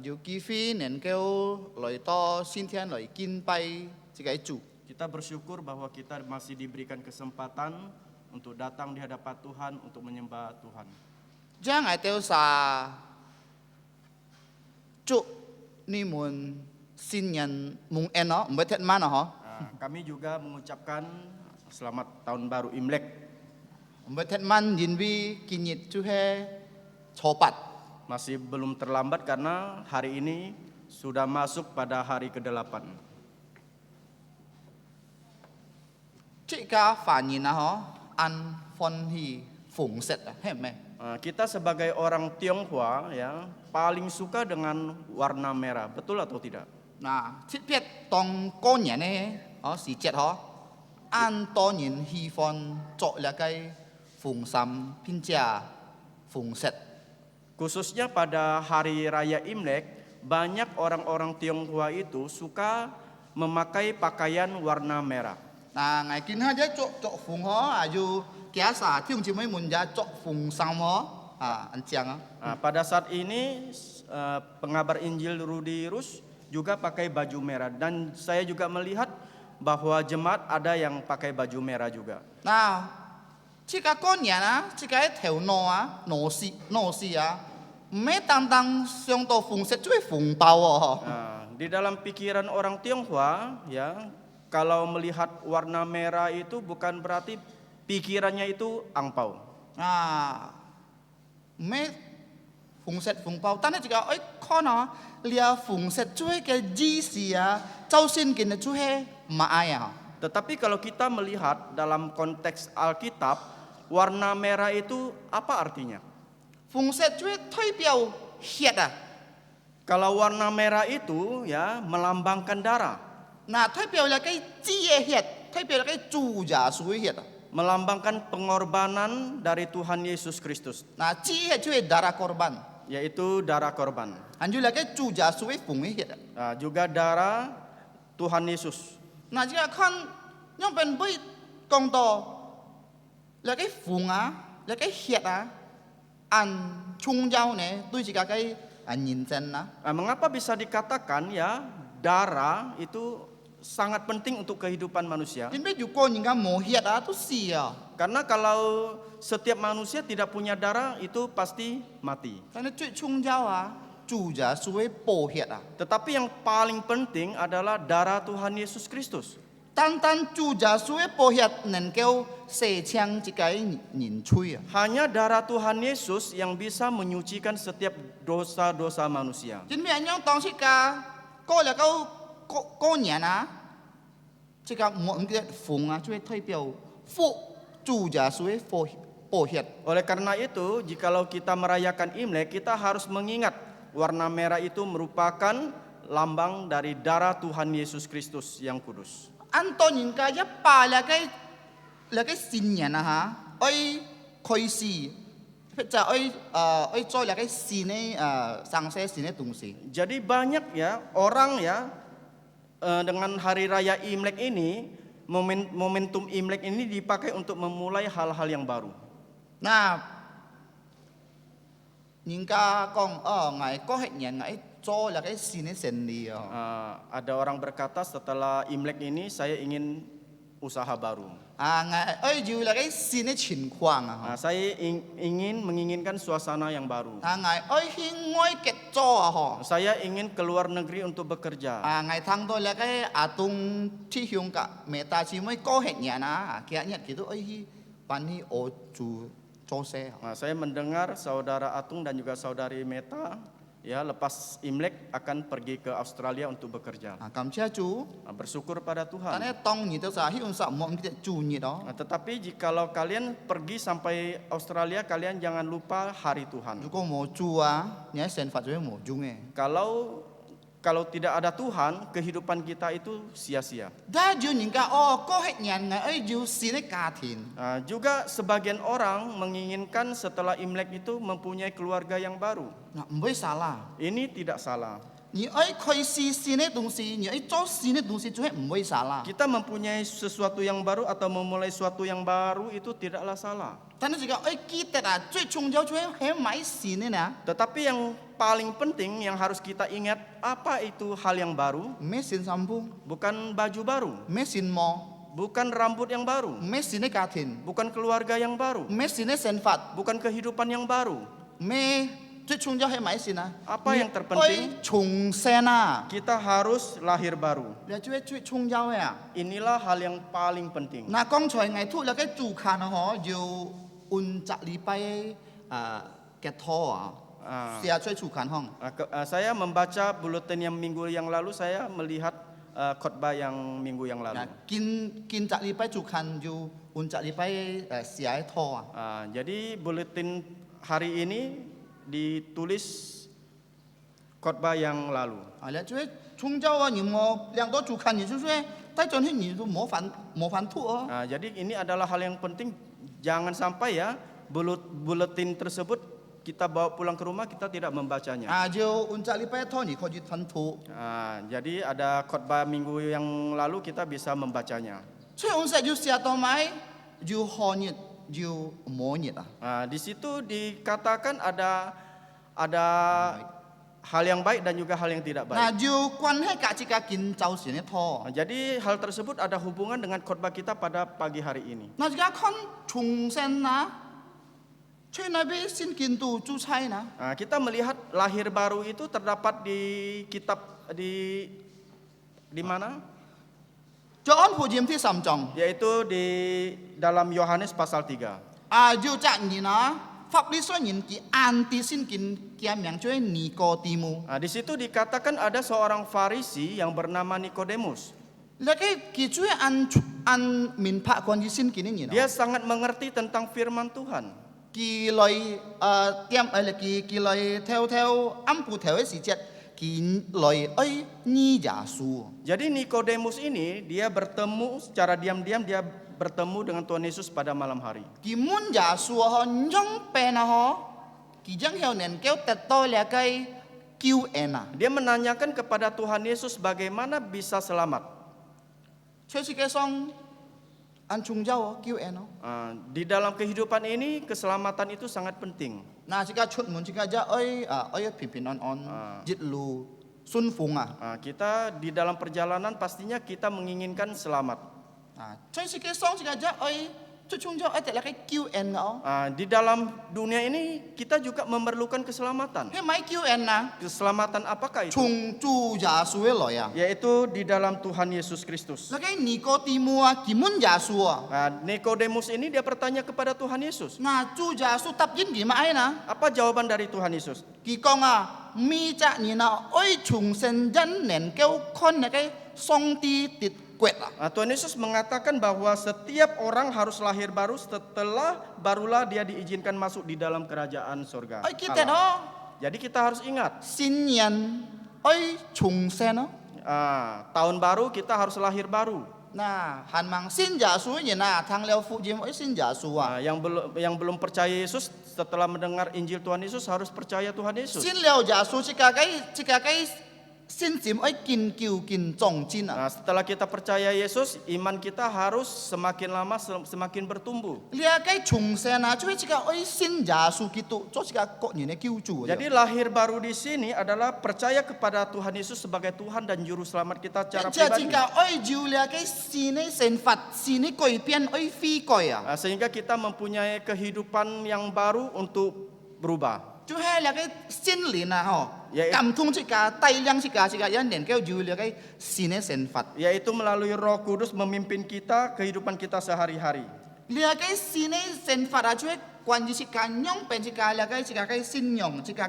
dù kỳ phi nền kêu lời to xin thiên lời kinh bay chika chủ. Kita bersyukur bahwa kita masih diberikan kesempatan untuk datang di hadapan Tuhan untuk menyembah Tuhan. Giang ai tiêu sa chú ni mùn xin nhận mùng en nó mới thiện man hả? Kami juga mengucapkan selamat tahun baru Imlek. Mới thiện man nhìn vi kinh nhật chú he cho pat. Masih belum terlambat karena hari ini sudah masuk pada hari ke-8. Chika phản nhìn hả? An phong hi phụng set hết mày. Kita sebagai orang Tionghoa ya paling suka dengan warna merah, betul atau tidak? Nah, thiết biết tông cô nhẹ này, sĩ chết họ, an to nhìn hy phong cho là cái phùng sam pin chia phùng set. Khususnya pada hari raya Imlek, banyak orang-orang Tionghoa itu suka memakai pakaian warna merah. Nah, ngày kín ha giá cho phùng họ, dù kia sa thiung chỉ mấy muốn giá cho phùng sam họ, anh chàng á. Pada saat ini pengabar Injil Rudy Rus juga pakai baju merah dan saya juga melihat bahwa jemaat ada yang pakai baju merah juga. Nah, jika con nhẹ na, jika cái theo nô si á, mấy tăng tăng xung to phùng set chui phùng bao à. Di dalam pikiran orang Tionghoa ya, kalau melihat warna merah itu bukan berarti pikirannya itu angpau. Mấy phùng set phùng bao,但係jika oi con à, lia phùng set chui cái gì gì à, châu xin cái này chui mà ai à. Tetapi kalau kita melihat dalam konteks Alkitab, warna merah itu apa artinya? Phùng set chui thay biểu hiệt à. Kalau warna merah itu ya melambangkan darah, Nah, thay biểu là cái chi hiệt, thay biểu là cái chủ giả suy hiệt à. melambangkan pengorbanan dari Tuhan Yesus Kristus, Nah, chi hiệt chui darah korban. yaitu darah korban. Anju là cái chủ giả suy phùng hiệt à. Juga darah Tuhan Yesus. Nah, jika kan yang pen bui kong to là cái phùng á, là cái hiệt á, an chung giao này, tôi chỉ cái nhìn chân á. Mengapa bisa dikatakan ya darah itu sangat penting untuk kehidupan manusia? Jadi juga những cái mồ hiệt á, tôi xì à. Karena kalau setiap manusia tidak punya darah itu pasti mati. Karena chuyện chung giao á, chủ giả suy bổ hiệt à. Tetapi yang paling penting adalah darah Tuhan Yesus Kristus. Tan tan chủ giả suy bổ hiệt nên kêu xe chang chỉ cái nhìn chui à. Hanya darah Tuhan Yesus yang bisa menyucikan setiap dosa-dosa manusia. Jadi anh yang tong chỉ cả có là câu nhẹ á, chỉ cả một cái phùng á, chui thay biểu phụ chủ giả suy bổ hiệt. Oleh karena itu, jikalau kita merayakan Imlek, kita harus mengingat warna merah itu merupakan lambang dari darah Tuhan Yesus Kristus yang kudus. An to nhìn cái giáp bà là cái xin nhận à ha, ơi khơi xì, phải cho ơi cho là cái xin ấy sang xe xin ấy tung xì. Jadi banyak ya orang ya dengan hari raya Imlek ini, momentum Imlek ini dipakai untuk memulai hal-hal yang baru. Nah, Nyingka kong ngai ko het nyan ngai cho là cái xin sen đi Ada orang berkata setelah Imlek ini saya ingin usaha baru. ngai ơi dù là cái xin情况Saya menginginkan suasana yang baru. ngai ơi hi ngoi kết cho ho Saya ingin keluar negeri untuk bekerja. ngai thang tôi là cái tung thi hyung cả mẹ ta chỉ mới có het nyan kia nhật gitu ơi hi pan hi ô chu cho xe Saya mendengar saudara Atung dan juga saudari Meta ya lepas Imlek akan pergi ke Australia untuk bekerja. cảm ơn chú Bersyukur pada ta Tuhan. nói tông như tôi sa hi un sa mong kita chu như đó Tetapi jikalau kalian pergi sampai Australia, kalian jangan lupa hari Tuhan. chú có một chu nhớ sen phật với một chu nghe Kalau tidak ada Tuhan, kehidupan kita itu sia-sia. đã dù những cái có het nyan ngai ơi dù xin cả thiên Juga sebagian orang menginginkan setelah Imlek itu mempunyai keluarga yang baru. mới salah Ini tidak salah. 你爱开始新的东西，你爱做新的东西，就唔会傻啦。 Kita mempunyai sesuatu yang baru atau memulai sesuatu yang baru itu tidaklah salah. 但係個愛記得最重要就係買新的呢， Tetapi yang paling penting yang harus kita ingat, apa itu hal yang baru? 買新衫褲， Bukan baju baru, 買新帽， bukan rambut yang baru, 買新的家庭， bukan keluarga yang baru, 買新的想法， bukan kehidupan yang baru. 買最重要係買新啊。 Apa yang terpenting? 愛重生啊， Kita harus lahir baru. 你就係最重要嘅啊。 Inilah hal yang paling penting. 嗱，剛才我吐了個主看啊，嗬，要按隻禮拜嘅拖啊，寫最主看嗬。 Saya membaca buletin yang minggu yang lalu, saya melihat khotbah yang minggu yang lalu. 見隻禮拜主看要按隻禮拜寫拖啊。 Jadi buletin hari ini ditulis khotbah yang lalu. 你就係從朝啊，你冇兩個主看，你就說帶進去你都冇煩吐哦。 Jadi ini adalah hal yang penting, jangan sampai ya buletin tersebut kita bawa pulang ke rumah kita tidak membacanya. 就按隻禮拜拖你可以煩吐。 Jadi ada khotbah minggu yang lalu kita bisa membacanya. 所以按實要寫到埋要學熱要摸熱啊。 Di situ dikatakan ada hal yang baik dan juga hal yang tidak baik. 要關係價值嘅見就時呢拖。 Jadi hal tersebut ada hubungan dengan khotbah kita pada pagi hari ini. 而家看重生啊，去那邊先見到主差啊。 Kita melihat lahir baru itu terdapat di kitab di mana? 就按福音ที่3章 Yaitu di dalam Yohanes pasal 3. 要責任啊，法利賽人佢按啲先見嘅名就係尼哥底母。 Di situ dikatakan ada seorang Farisi yang bernama Nikodemus. 你佢主要按明白關於先見嘅人。 Dia sangat mengerti tentang firman Tuhan. 佢來佢來跳暗部跳嘅時節，佢來呢耶穌。 Jadi Nikodemus ini dia bertemu secara diam-diam, dia bertemu dengan Tuhan Yesus pada malam hari. 佢問耶穌呵，用病啊呵，佢將有能夠得到了個救恩啊。 Dia menanyakan kepada Tuhan Yesus bagaimana bisa selamat. 在世界上按宗教救恩哦。 Di dalam kehidupan ini keselamatan itu sangat penting. 嗱，而家出門而家就愛平平安安，一路順風啊。 Kita di dalam perjalanan pastinya kita menginginkan selamat. 在世界上而家就愛最重要愛得了個救恩哦。 Di dalam dunia ini kita juga memerlukan keselamatan. 係咪救恩啊？ Keselamatan apakah itu? 從主耶穌嘅來啊。 Yaitu di dalam Tuhan Yesus Kristus. 那個尼哥底母啊，佢問耶穌啊， Nikodemus ini dia bertanya kepada Tuhan Yesus. 嗱主耶穌答應佢乜啊？ Apa jawaban dari Tuhan Yesus? 佢講啊，每隻人啊，愛重生人能夠看那個上帝的國啊。 Tuhan Yesus mengatakan bahwa setiap orang harus lahir baru barulah dia diizinkan masuk di dalam kerajaan surga. 愛記得 Allah. 哦， Jadi kita harus ingat, 新人愛重生哦。 tahun baru kita harus lahir baru. 嗱，韓盟信耶穌嘅人啊，聽了福音愛信耶穌啊， Yang belum percaya Yesus setelah mendengar Injil Tuhan Yesus harus percaya Tuhan Yesus. 信了耶穌，即個信心爱坚固坚壮进啊。 Nah, setelah kita percaya Yesus, iman kita harus semakin lama semakin bertumbuh. 你啊，该重生啊，做一个爱信耶稣基督，做一个个人的救主。 Jadi lahir baru di sini adalah percaya kepada Tuhan Yesus sebagai Tuhan dan juru selamat kita secara 这一 pribadi. 个爱就了个新的生法，新的改变，爱悔改啊。 Sehingga kita mempunyai kehidupan yang baru untuk berubah. 就系了个心灵啊，吼， Ya, 感通这个带领这个人能够有了个新的生法。 Yaitu melalui Roh Kudus memimpin kita kehidupan kita sehari-hari. 了个新的生法啊，就系关于这个用变这个了个这个信仰，这个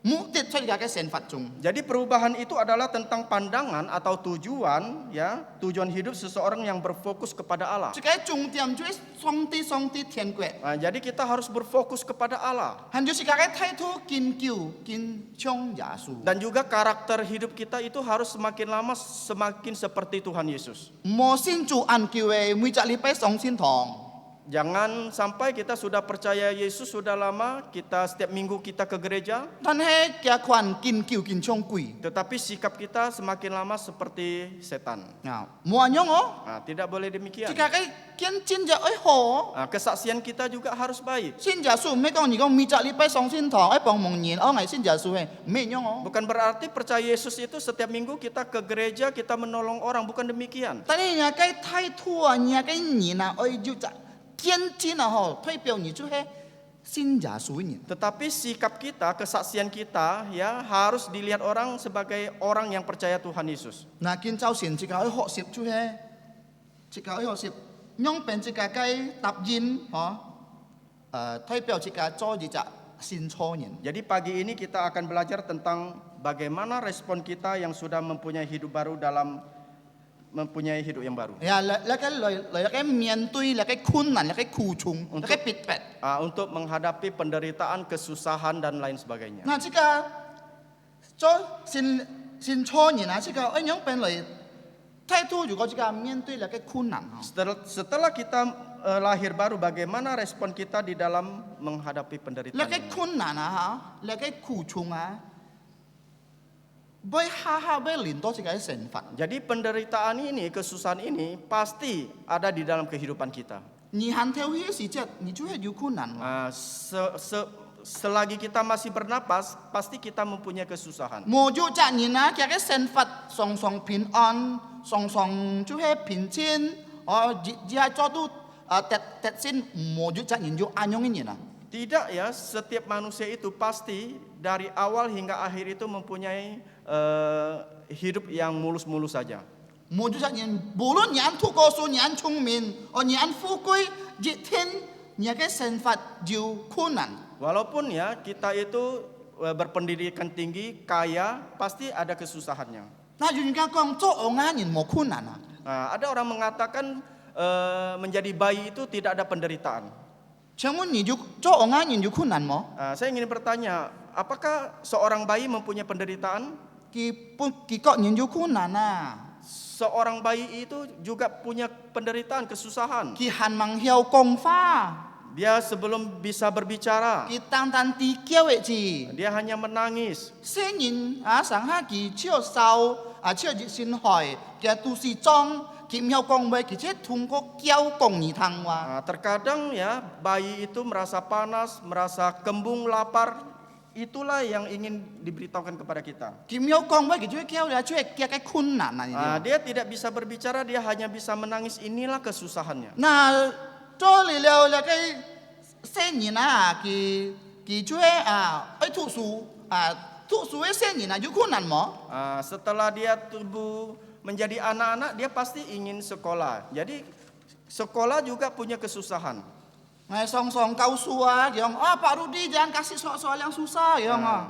目的在这个生法中。 Jadi perubahan itu adalah tentang pandangan atau tujuan, ya, tujuan hidup seseorang yang berfokus kepada Allah. 这个重点就是上帝天国， Nah, jadi kita harus berfokus kepada Allah. 还就是个态度坚固坚像耶稣。 Dan juga karakter hidup kita itu harus semakin lama semakin seperti Tuhan Yesus. 无信主按叫的，每只礼拜上天堂。 Jangan sampai kita sudah percaya Yesus sudah lama, kita setiap minggu kita ke gereja, 但是家款坚固坚像鬼 tetapi sikap kita semakin lama seperti setan. 啊，冇人用哦。 Nah, tidak boleh 这 demikian. 个坚真就爱好。 Nah, kesaksian kita juga harus baik. 信耶穌唔係講你講每隻禮拜上天堂，愛幫忙人，我係信耶穌嘅，唔係樣哦。 Bukan berarti percaya Yesus itu setiap minggu kita ke gereja, kita menolong orang, bukan demikian. 但係人家態度啊，人家人啊，愛要就天真啊，吼，代表你就係信耶穌嘅人。 Tetapi sikap kita, kesaksian kita, ya harus dilihat orang sebagai orang yang percaya Tuhan Yesus. 嗱，見周前這個愛學習就係，這個愛學習，用變這個嘅答應，嗬，代表這個做一隻新初人。 Jadi pagi ini kita akan belajar tentang bagaimana respon kita yang sudah mempunyai hidup baru dalam mempunyai hidup yang baru. 呀，嚟個面對嚟個困難，嚟個苦衷，嚟個逼迫。 Untuk menghadapi penderitaan, kesusahan dan lain sebagainya. 那这个做新初人啊，这个按样变来态度，如果这个面对那个困难啊， Setelah kita lahir baru, bagaimana respon kita di dalam menghadapi 那 penderitaan 个 ini? 困难啊哈，那个苦衷啊，被被领到这个神法。 Jadi penderitaan ini, kesusahan ini pasti ada di dalam kehidupan kita. 你handle迄時節，你就會有困難嘛。 Selagi kita masih bernapas, pasti kita mempunyai kesusahan. 冇有責任啊，這個神法常常平安，常常就係平靜，哦，只係做到特先冇有責任就安樣嘅人啊。 Tidak ya, setiap manusia itu pasti dari awal hingga akhir itu mempunyai hidup yang mulus-mulus saja. 冇咗責任，無論人讀過書，人聰明，哦，人富貴，熱天，人嘅生活就困難。 Walaupun ya kita itu berpendidikan tinggi, kaya, pasti ada kesusahannya. 那人家講做戇眼人冇困難啊， Nah, ada orang mengatakan menjadi bayi itu tidak ada penderitaan. 請問你就做戇眼人有困難冇？ Saya ingin bertanya, apakah seorang bayi mempunyai penderitaan? 佢個人有困難啊， Seorang bayi itu juga punya penderitaan, kesusahan. 佢還望曉講話， Dia sebelum bisa berbicara, 佢單單地叫嘅字， dia hanya menangis. 細人啊，上下佢笑受啊，笑熱心害，佢都是裝，佢唔曉講話，佢即通過叫講而談話。 Nah, terkadang ya bayi itu merasa panas, merasa kembung, lapar. Itulah yang ingin diberitahukan kepada kita. 佢唔曉講話，佢就會叫你出嚟叫嘅困難啊！ Dia tidak bisa berbicara, dia hanya bisa menangis. Inilah kesusahannya. 嗱，做嚟了那個細人啊，佢就係愛讀書啊，讀書嘅細人啊，有困難冇？ Setelah dia tumbuh menjadi anak-anak, dia pasti ingin sekolah. Jadi sekolah juga punya kesusahan. 常常教書啊，樣啊，Pak Rudi jangan kasih soal-soal yang susah，樣啊。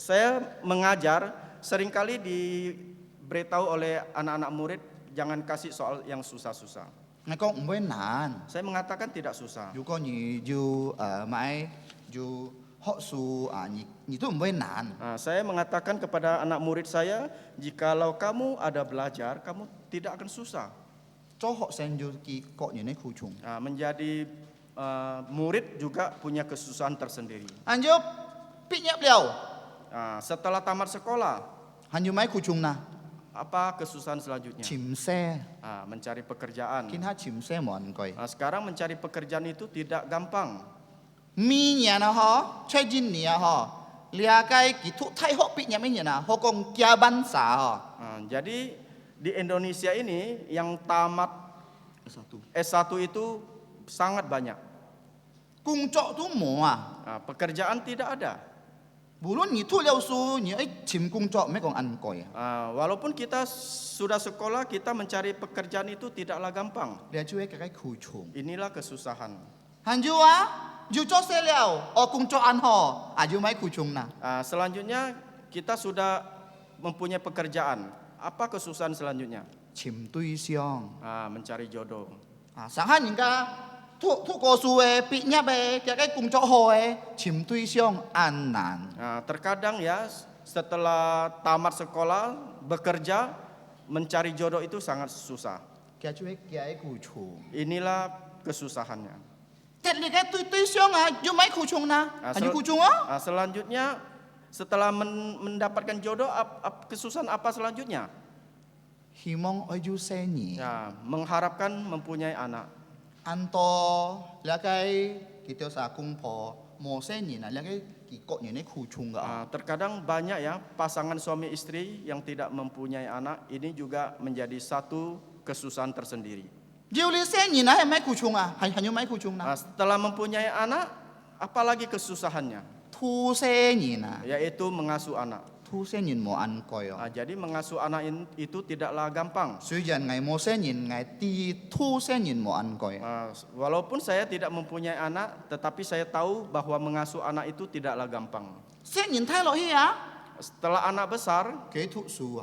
Saya mengajar seringkali diberitahu oleh anak-anak murid jangan kasih soal yang susah-susah. 我講唔會難， Saya mengatakan tidak susah. 如果你就買就學書啊，你都唔會難。 Saya mengatakan kepada anak murid saya, jikalau kamu ada belajar, kamu tidak akan susah. 做學生就佢個人嘅苦衷。 Menjadi murid juga punya kesusahan tersendiri. 按照畢業了， Setelah tamat sekolah, hanyu mai kuchung na apa kesusahan selanjutnya? chimse Mencari pekerjaan. kinha chimse mon koi Sekarang mencari pekerjaan itu tidak gampang. mi nya na ho chai jin nia ho lia kai ki thu thai ho pi nya me nya na ho kong kya ban sa ho Jadi di Indonesia ini yang tamat satu S1 itu sangat banyak. kung chok tu mo Pekerjaan tidak ada. bulun ni thu liao su ni ai chim kung chok me kong an koi Walaupun kita sudah sekolah, kita mencari pekerjaan itu tidaklah gampang. lia chui ka kai khu chung Inilah kesusahan. hanju ju chok se liao o kung chok an ho ju mai khu chung na Selanjutnya kita sudah mempunyai pekerjaan. Apa kesusahan selanjutnya? chim tui siong Mencari jodoh. sang han ning ka thu ko su e pi nya be ka kai kung chok ho e chim tui siong an nan Terkadang ya setelah tamat sekolah bekerja mencari jodoh itu sangat susah. kia chui kia ai khu chung Inilah kesusahannya. tet li kai tui tui siong ju mai khu chung na ju khu chung Selanjutnya setelah mendapatkan jodoh, kesusahan apa selanjutnya? himong oi ju se ni Mengharapkan mempunyai anak. anto la kai kita sa kung po mo se ni na la kai ki ko ni ne khu chung ga Terkadang banyak ya pasangan suami istri yang tidak mempunyai anak. Ini juga menjadi satu kesusahan tersendiri. jiu li se ni na mai khu chung han yu mai khu chung na Setelah mempunyai anak, apalagi kesusahannya? thu se ni na Yaitu mengasuh anak. thu se ni mo an koi Jadi mengasuh anak itu tidaklah gampang. sui jan ngai mo se ni ngai ti thu se ni mo an koi Walaupun saya tidak mempunyai anak, tetapi saya tahu bahwa mengasuh anak itu tidaklah gampang. se ni thai lo hi Setelah anak besar, ke thu su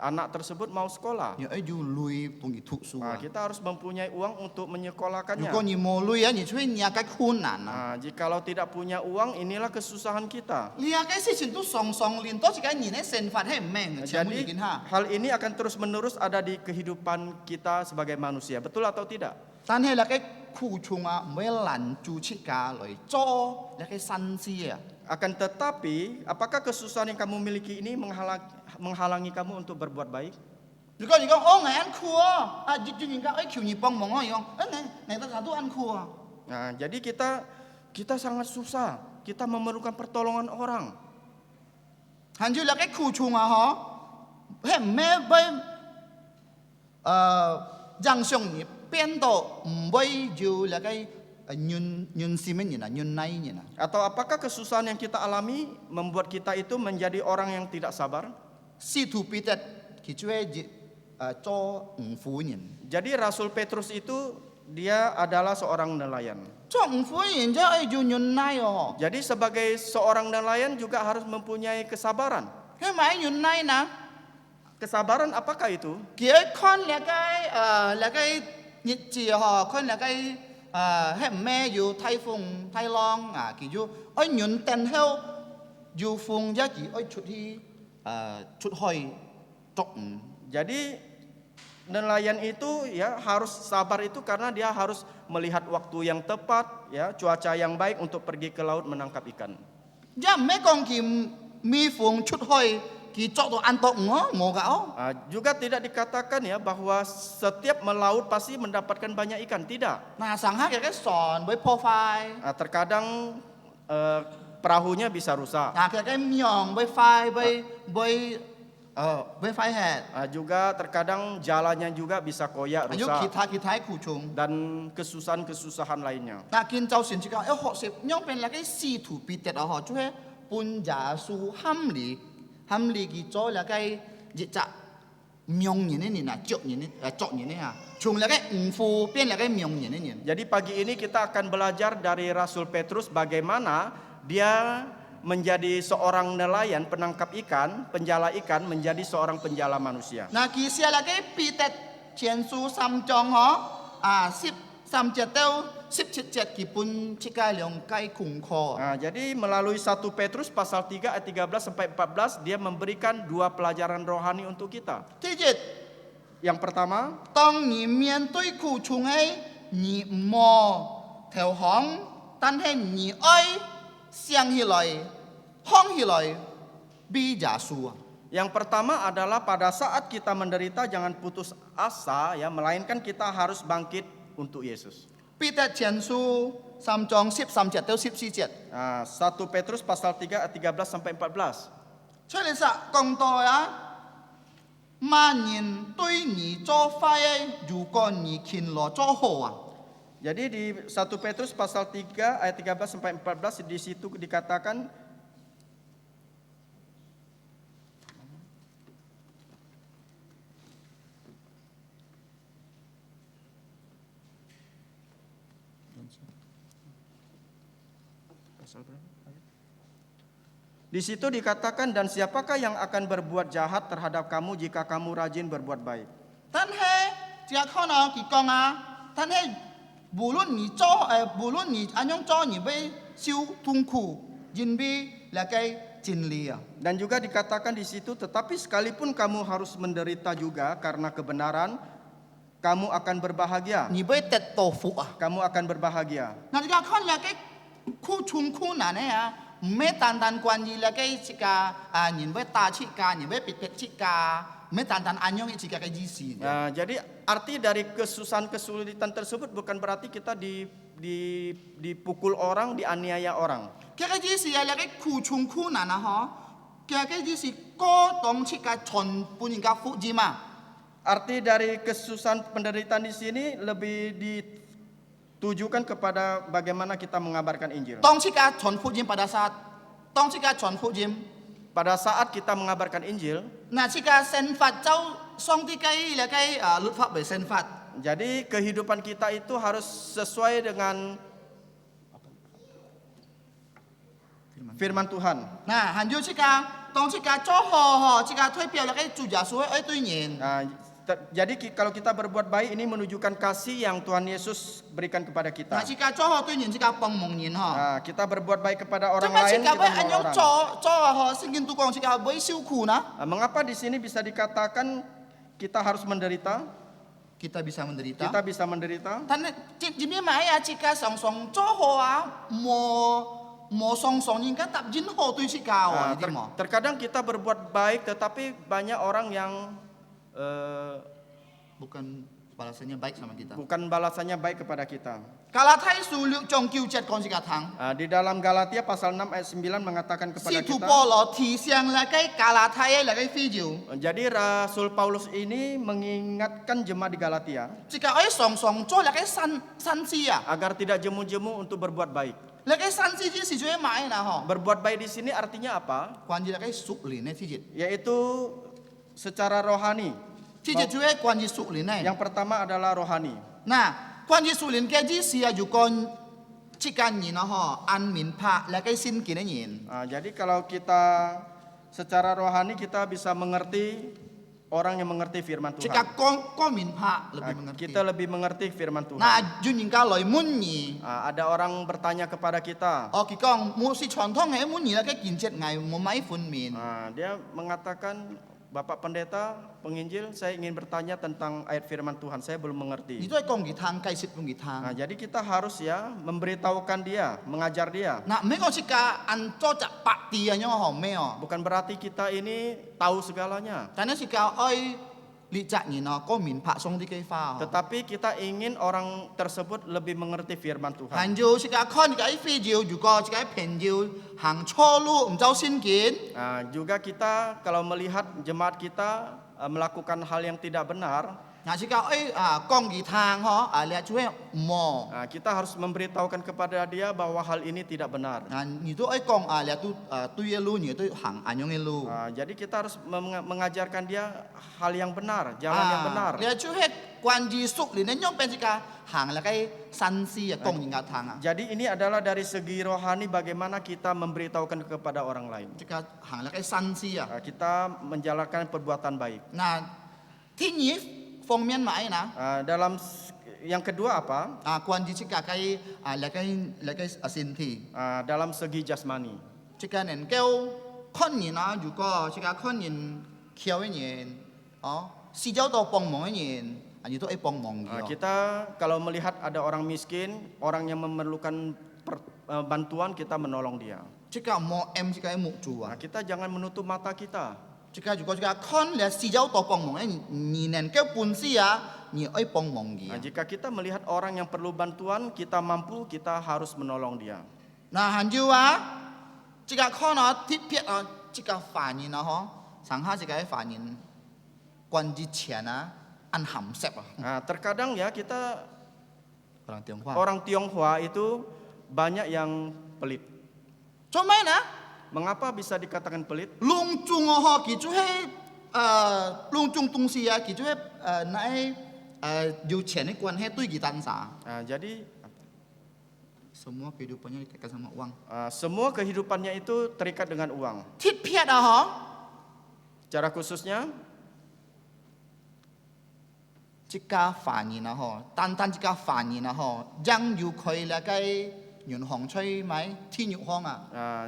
anak tersebut mau sekolah. ya ai ju lui pung i thu su Kita harus mempunyai uang untuk yu menyekolahkannya. ko ni mo lui ni chui nya kai khu nan Jikalau tidak punya uang, inilah kesusahan kita. lia kai si chin tu song song lin to chi kai ni ne sen fat he meng cham mu Jadi kin ha hal ini akan terus menerus ada di kehidupan kita sebagai manusia. Betul atau tidak? tan he la kai khu chung me lan chu chi ka loi cho la kai san si Akan tetapi, apakah kesusahan yang kamu miliki ini menghalangi kamu untuk berbuat baik?如果你讲哦，我按哭啊，就人家哎求你帮忙啊，用，你到啥都按哭啊。 Jadi kita sangat susah. Kita memerlukan pertolongan orang. 喊住那个哭穷啊哈，嘿咩被让上你变到唔会就那个nyun si men nyun nai ni na. Atau apakah kesusahan yang kita alami membuat kita itu menjadi orang yang tidak sabar? Si tu pitet ki cue cho fu yin. Jadi Rasul Petrus itu dia adalah seorang nelayan. Cho fu yin ja ai ju nyun nai oh. Jadi sebagai seorang nelayan juga harus mempunyai kesabaran. He mai nyun nai na. Kesabaran apakah itu? Ki ai kon la kai nhị chi ho kon la kai hết mẹ dù thay phùng thay long kỳ dù ôi nhuận tên heo dù phùng giá kỳ ôi chút hoi trọng. Jadi nelayan itu ya harus sabar itu karena dia harus melihat waktu yang tepat ya, cuaca yang baik untuk pergi ke laut menangkap ikan. Giá mẹ con kỳ mi phùng chút hoi kỳ chọc đồ ăn tộng ngó gạo. Juga tidak dikatakan ya bahwa setiap melaut pasti mendapatkan banyak ikan, tidak. Nah sang hát cái sòn với profile. Terkadang perahunya bisa rusak. Nah cái miong với file với file head. Juga terkadang jalannya juga bisa koyak, Ayo rusak, kita khu chung. dan kesusahan-kesusahan lainnya. Nah kin châu xin chỉ có học sếp nhong bên là cái si thủ bị tết ở họ chú he bún giả su ham li kỳ cho là cái dịch chạ miong như này nè chọc như này ha chung là cái phu bên là cái miong như này. Jadi pagi ini kita akan belajar dari Rasul Petrus bagaimana dia menjadi seorang nelayan penangkap ikan, penjala ikan menjadi seorang penjala manusia. Nah kỳ xia là cái bị tết chiến su sam chong ho sip sam chet teo sip chet kỳ bún chikai leong kai kung kho. Jadi melalui 1 Petrus pasal 3 ayat 13 sampai 14 dia memberikan 2 pelajaran rohani untuk kita. Thứ nhất, Yang pertama, 當你面對苦衷ấy，你莫投降，但係你愛想起來，扛起來， bi jasu. Yang pertama adalah pada saat kita menderita jangan putus asa ya, melainkan kita harus bangkit untuk Yesus. 彼得前书3章13節到14節， Nah, 1 Petrus pasal 3 ayat 13 sampai 14. 所以實講到啊，萬人對你做壞嘅，如果你勤勞做好啊， Jadi di 1 Petrus pasal 3 ayat 13 sampai 14 di situ dikatakan di situ dikatakan, dan siapakah yang akan berbuat jahat terhadap kamu jika kamu rajin berbuat baik? 但係只係可能佢講啊，但係無論你做無論你安樣做，你會受痛苦，因為那個真理啊。 Dan juga dikatakan di situ, tetapi sekalipun kamu harus menderita juga karena kebenaran, kamu akan berbahagia. 你會得到福啊！ Kamu akan berbahagia. 嗱，你睇看那個苦痛苦難嘅啊，唔係單單關於那個一個啊，人會打乞丐，人會逼迫乞丐，唔係單單安樣一個嘅意思。 Nah, jadi arti dari kesusahan kesulitan tersebut bukan berarti kita dipukul orang, dianiaya orang. 佢嘅意思係那個苦痛苦難啊，嗬，佢嘅意思歌當乞丐全部人家福音嘛。 Arti dari kesusahan penderitaan di sini lebih ditujukan kepada bagaimana kita mengabarkan Injil. 當乞丐傳福音pada saat，當乞丐傳福音， Pada saat kita mengabarkan Injil, 嗱乞丐憲法就上帝嘅那個律法為憲法。 jadi kehidupan kita itu harus sesuai dengan firman Tuhan. 嗱，還有乞丐，當乞丐做好，乞丐退票那個主耶穌愛對人。 Nah, jadi kalau kita berbuat baik ini menunjukkan kasih yang Tuhan Yesus berikan kepada kita. 嗱，乞丐做好對人，乞丐幫忙人嗬。 Nah, kita berbuat baik kepada orang 做乜乞 lain, 丐 kita 會安 menolong 樣 orang. 做嗬？聖經都講乞丐會受苦呢？ Nah, mengapa di sini bisa dikatakan kita harus menderita? Kita bisa menderita. Kita bisa menderita. 但係前面買啊，乞丐常常做好啊，冇常常應該答應好對乞丐 Nah, 喎，你知冇？ terkadang kita berbuat baik tetapi banyak orang yang Bukan balasannya baik sama kita. bukan balasannya baik kepada kita. Galatia 6章9節講乞丐堂。 Nah, di dalam Galatia pasal 6 ayat 9 mengatakan kepada 使徒 kita. 保羅提醒那個加拉太那個非洲， Jadi Rasul Paulus ini mengingatkan jemaat di Galatia 乞丐愛常常做那個善事啊， agar tidak jemu-jemu untuk berbuat baik. 那個善事即是做咩買啦？嗬， Berbuat baik di sini artinya apa? 關於那個屬靈嘅事情， Yaitu secara rohani. 事情做咩關於屬靈嘅？ Yang pertama adalah rohani. 嗱，關於屬靈嘅意思啊，如果乞丐人啊，嗬，按明白那個先見嘅人， Nah, jadi kalau kita secara rohani kita bisa mengerti orang yang mengerti firman 乞 Tuhan. 丐講明白，lebih Nah, mengerti。 kita lebih mengerti firman Tuhan. 嗱，有人家來問你， Nah, ada orang bertanya kepada kita. 哦，佢講冇是傳統嘅問你那個見節藝冇買分面。 Nah, dia mengatakan, Bapak Pendeta, penginjil, saya ingin bertanya tentang ayat firman Tuhan. Saya belum 你 mengerti. 都係講佢聽，解釋俾佢聽。 Nah, jadi kita harus ya memberitahukan dia, mengajar dia. 嗱，唔係我識㗎，按做隻白啲啊，因為學咩哦？ Bukan berarti kita ini tahu segalanya. 但係識㗎愛列責人啊，個面拍送啲機花。 Tetapi kita ingin orang tersebut lebih mengerti firman Tuhan. 還有識㗎看佢非洲，如果識㗎朋友行錯路唔走先見， Nah, juga kita kalau melihat jemaat kita melakukan hal yang tidak benar, 嗱識㗎講佢聽嗬，你係做咩冇？ nah, kita harus memberitahukan kepada dia bahwa hal ini tidak benar. 嗱，你都愛講你都對嘅路，你都行按樣嘅路。 Nah, jadi kita harus mengajarkan dia hal yang benar, jalan yang benar. 你係做咩關於屬靈嘅樣變識㗎行那個善事啊，講人家聽啊， Jadi ini adalah dari segi rohani bagaimana kita memberitahukan kepada orang lain. 識㗎行那個善事啊。 Nah, kita menjalankan perbuatan baik. 嗱，天意方面買嗱。 Dalam yang kedua apa? 關於這個那個身體， Dalam segi jasmani. 這個能夠看人啊，如果這個看人橋嘅人，哦，四周到幫忙嘅人，你都愛幫忙嘅。 Kita kalau melihat ada orang miskin, orang yang memerlukan bantuan, kita menolong dia. Jika mau jika mu jua. Nah, kita jangan menutup mata kita. Jika juga jika kon le si jauh to pong mong ni nen ke pun sia ni oi pong mong Nah, dia. jika kita melihat orang yang perlu bantuan, kita mampu, kita harus menolong dia. Nah han jua jika kon tip piet jika fanin ho sangha jika fanin quan di qian an ham sep Nah, terkadang ya kita orang Tionghoa. orang Tionghoa itu banyak yang pelit. Cuma na Mengapa bisa dikatakan pelit? lung chung ho ki chu he lung chung tung si ki chu he nai yu qian ni quan he tui gi tan sa. Nah, jadi Semua kehidupannya dikaitkan sama uang. semua kehidupannya itu terikat dengan uang. Tit piat ho Secara khususnya jika fani na ho tan tan jika fani na ho jang yu koi la kai yun hong choi mai tin yu hong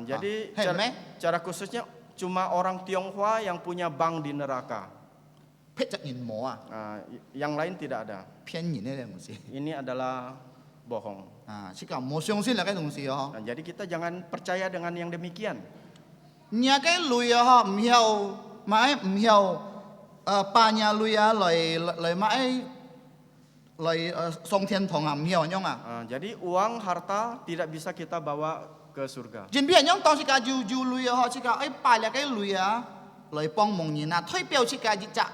jadi Hei, cara, me? cara khususnya cuma orang Tionghoa yang punya bank di neraka. pet jak yin mo Yang lain tidak ada. 偏yin的东西 Ini adalah bohong. jika mo xiong xin la kai dong si ho Nah, jadi kita jangan percaya dengan yang demikian. nya kai lui ho miao mai miao pa nya lui loi loi mai loi song tian tong miao nyong Jadi uang harta tidak bisa kita bawa ke surga. jin bian nyong tong jika ju ju lui ho jika ai pa la kai lui loi pong mong yin na thoi piao jika ji ja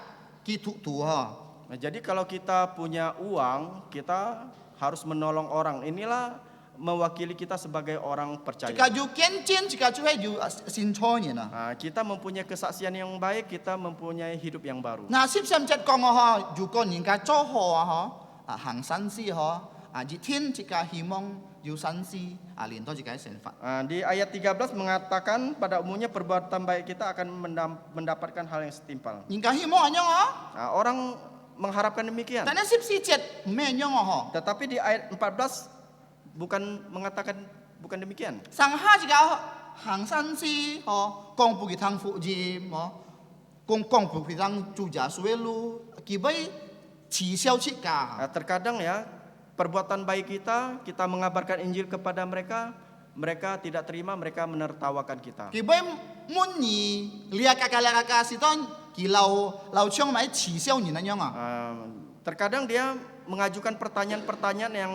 ki tu tu ho Nah, jadi kalau kita punya uang, kita harus menolong orang. Inilah mewakili kita sebagai orang percaya. jika ju kian jin jika ju he ju sin cho yin Kita mempunyai kesaksian yang baik, kita mempunyai hidup yang baru. 那十三节講嗬，如果人家做好行善事嗬，熱天即個希望要善事，連多即個成法。 Di ayat 13 mengatakan pada umumnya perbuatan baik kita akan mendapatkan hal yang setimpal. 人家希望係樣嗬， Orang mengharapkan demikian. 但係14節唔係樣嗬， Tetapi di ayat 14 bukan mengatakan bukan demikian. 上下即個行善事嗬，講不給湯福音嗬，講不給湯主家水路，基本恥笑即個。 Terkadang ya perbuatan baik kita mengabarkan Injil kepada mereka, mereka tidak terima, mereka menertawakan kita. 基本滿意，你啊kakak是當佢流暢咪恥笑人咁樣啊。 Terkadang dia mengajukan pertanyaan-pertanyaan yang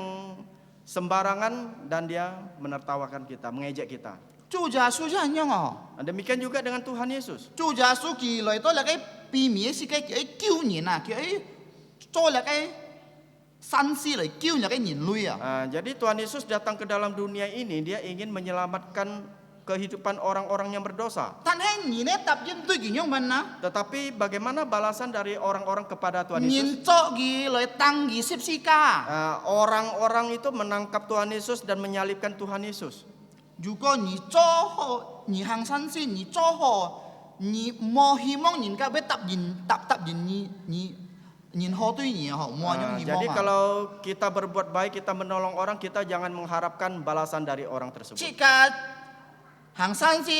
sembarangan dan dia menertawakan kita, mengejek kita. 主家水就係咁樣啊。 Demikian juga dengan Tuhan Yesus. 主耶穌佢來到嚟嘅避免是嘅叫救人啊，叫做嚟嘅善事嚟救人嘅人類啊。 Jadi Tuhan Yesus datang ke dalam dunia ini, dia ingin menyelamatkan kehidupan orang-orang yang berdosa. 但係人咧答應對佢樣問啊， Tetapi bagaimana balasan dari orang-orang kepada Tuhan Yesus? 人作佢嚟當佢十字架。 Orang-orang itu menangkap Tuhan Yesus dan menyalibkan Tuhan Yesus. 如果你做好，你行善事，你做好，你冇希望人家要答應你好對你嗬，冇樣希 Jadi 望啊。 kalau kita berbuat baik, kita menolong orang, kita jangan mengharapkan balasan dari orang tersebut. 即個行善事，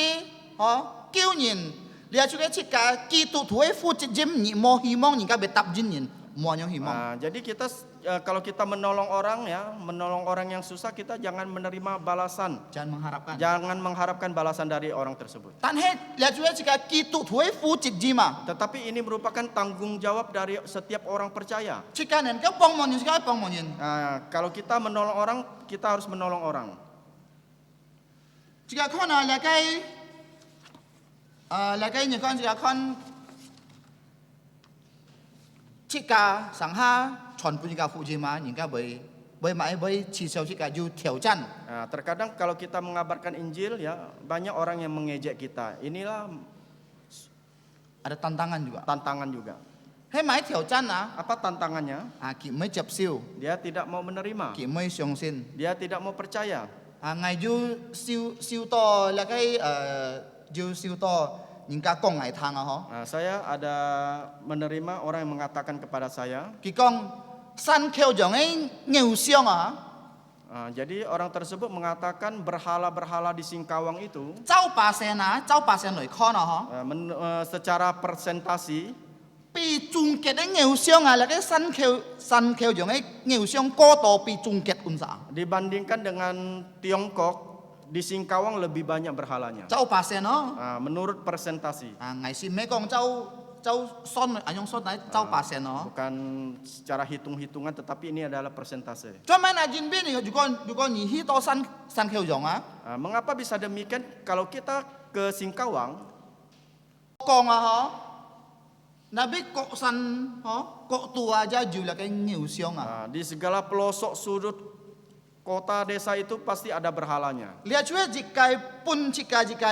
嗬救人，你係做嘅即個基督徒嘅負責任，你冇希望人家要答應人，冇樣希望。 Jadi kita kalau kita menolong orang ya, menolong orang yang susah, kita jangan menerima balasan. Jangan mengharapkan. Jangan mengharapkan balasan dari orang tersebut. 但係你做一個基督徒嘅負責任啊， Tetapi ini merupakan tanggung jawab dari setiap orang percaya. 即個人家幫忙人，即個幫忙人， Kalau kita menolong orang, kita harus menolong orang. 即個可能嚟計，嚟計你講即個看，即個上下傳播即個負責嘛，人家會恥笑即個要挑戰。 Terkadang kalau kita mengabarkan Injil ya, banyak orang yang mengejek kita. Inilah ada tantangan juga. tantangan juga. 係咪挑戰啊？ Apa tantangannya? 佢唔接受， Dia tidak mau menerima. 佢唔相信。 Dia tidak mau percaya. 我要收到嚟計要收到人家講嚟聽啊！嗬。 Saya ada menerima orang yang mengatakan kepada saya, 佢講山橋上嘅偶像啊， jadi orang tersebut mengatakan berhala-berhala di Singkawang itu 9%嚟看啊， secara persentasi 比終結嘅偶像啊，嚟嘅山橋上嘅偶像高度比終結咁啥？ dibandingkan dengan Tiongkok, di Singkawang lebih banyak berhalanya. เจ้าปาเซนเนาะ Menurut presentasi, ไงสิแม่กองเจ้าซ่อนอันยองซ่อนไหนเจ้าปาเซนเนาะ bukan secara hitung-hitungan, tetapi ini adalah persentase. จอมแม่นาจินบี้นี่อยู่ก่อนนี่ฮีโตซันเคียวหยองอ่ะ Mengapa bisa demikian? Kalau kita ke Singkawang, กองอ่ะฮะนาบิกซันฮะกตัวจะอยู่แล้วก็เหนียวเสียงอ่ะ di segala pelosok sudut kota desa itu pasti ada berhalanya. เรียกช่วยจิกไกปุ่นจิกไก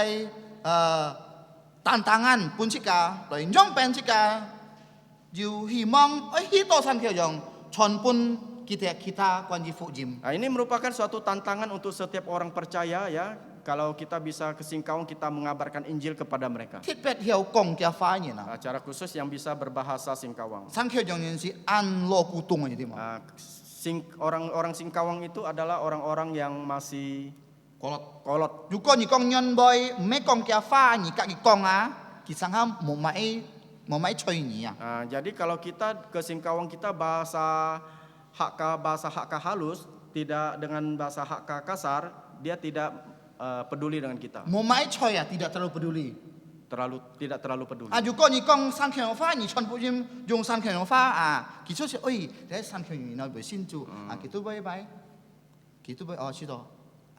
tantangan ปุ่นจิกาต่อยย่องเป็นจิกาอยู่หิมองฮีโตซันเคียวหยองชนปุ่นkitaกวนจีฟุจิม Ini merupakan suatu tantangan untuk setiap orang percaya ya. Kalau kita bisa ke Singkawang, kita mengabarkan Injil kepada mereka. ทิดเป็ดเหี่ยวกงแกฟ้าเนี่ยนะ Cara khusus yang bisa berbahasa Singkawang. ซันเคียวหยองนี่สิอันโลกูตุงอย่างที่มั้ง Orang-orang Singkawang itu adalah orang-orang yang masih กอล kolot. อยู่ก่อนนี่กองยอนบอยไม่กองแกฟ้านี่กะกี่กองอ่ะกี่สังหามหมอไม้ช่วยนี่อ่ะ Jadi kalau kita ke Singkawang, kita bahasa Hakka halus, tidak dengan bahasa Hakka kasar, dia tidak peduli dengan kita. หมอไม้ช่วยอ่ะtidak terlalu peduli Tidak terlalu peduli. อยู่ก่อนนี่กองซันเคียวฟ้านี่ชนผู้ยิมยงซันเคียวฟ้ากี่ชั่วเอ้ยได้ซันเคียวนี่น้อยไปสิ้นจูกี่ตัวไปกี่ตัวไปชิโต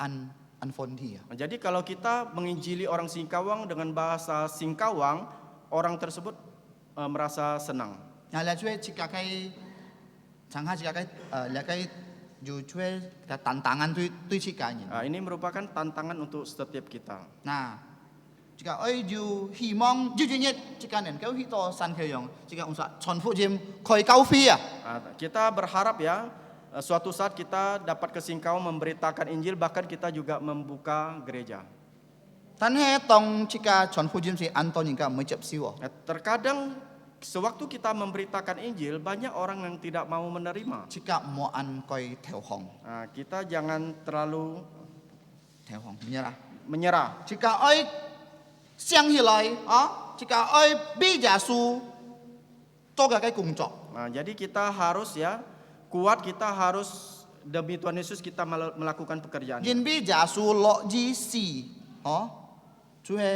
อันฟอนทีอ่ะ Jadi kalau kita menginjili orang Singkawang dengan bahasa Singkawang, orang tersebut merasa senang. แล้วช่วยจิกาไกสังหาจิกาไกแล้วก็อยู่ช่วยกับtantanganด้วยจิกานี่ Ini merupakan tantangan untuk setiap kita. น่ะจิกาอยู่หิมองอยู่เนี่ยจิกาเนี่ยเขาหิโตซันเคียวยองจิกาองศาชนผู้ยิมคอยเก้าฟีอ่ะ Kita berharap ya, suatu saat kita dapat ke Singkawang memberitakan Injil, bahkan kita juga membuka gereja. ท่านให้ตรงจิกาชนผู้ยิมสิอันตอนนี้ก็ไม่เจ็บซิว Terkadang sewaktu kita memberitakan Injil, banyak orang yang tidak mau menerima. จิกาหมออันคอยแถวห้อง Kita jangan terlalu แถวห้องเนี่ยละ menyerah. จิกาเสียง起来จิกาบีจาสู做嘅工作 Jadi kita harus ya kuat, kita harus demi Tuhan Yesus kita melakukan pekerjaan. ยินบีจาสูโลจีซีช่วย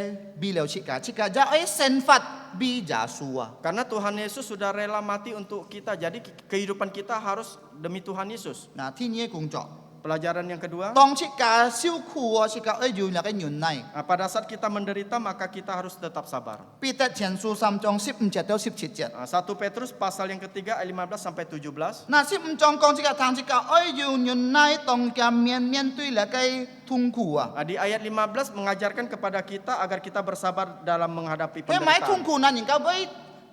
บีแล้วจิกาจะเซนฟัดบีจาสูอ่ะ Karena Tuhan Yesus sudah rela mati untuk kita, jadi kehidupan kita harus demi Tuhan Yesus. นะที่นี่工作 Pelajaran yang kedua, 當จิกาซิวคูจิกาอยู่แล้วก็หยุดใน pada saat kita menderita maka kita harus tetap sabar. ปีเตเทียนสู3 章 17 到 17 1 Petrus pasal yang ketiga ayat 15 sampai 17. 那15 章講จิกาทางจิกาอยู่หยุดในต้องการเมียนด้วยแล้วก็ทุงคูอ่ะ Di ayat 15 mengajarkan kepada kita agar kita bersabar dalam menghadapi เฮ้ยหมายทุง penderitaan. คูนั้นยังก็ไป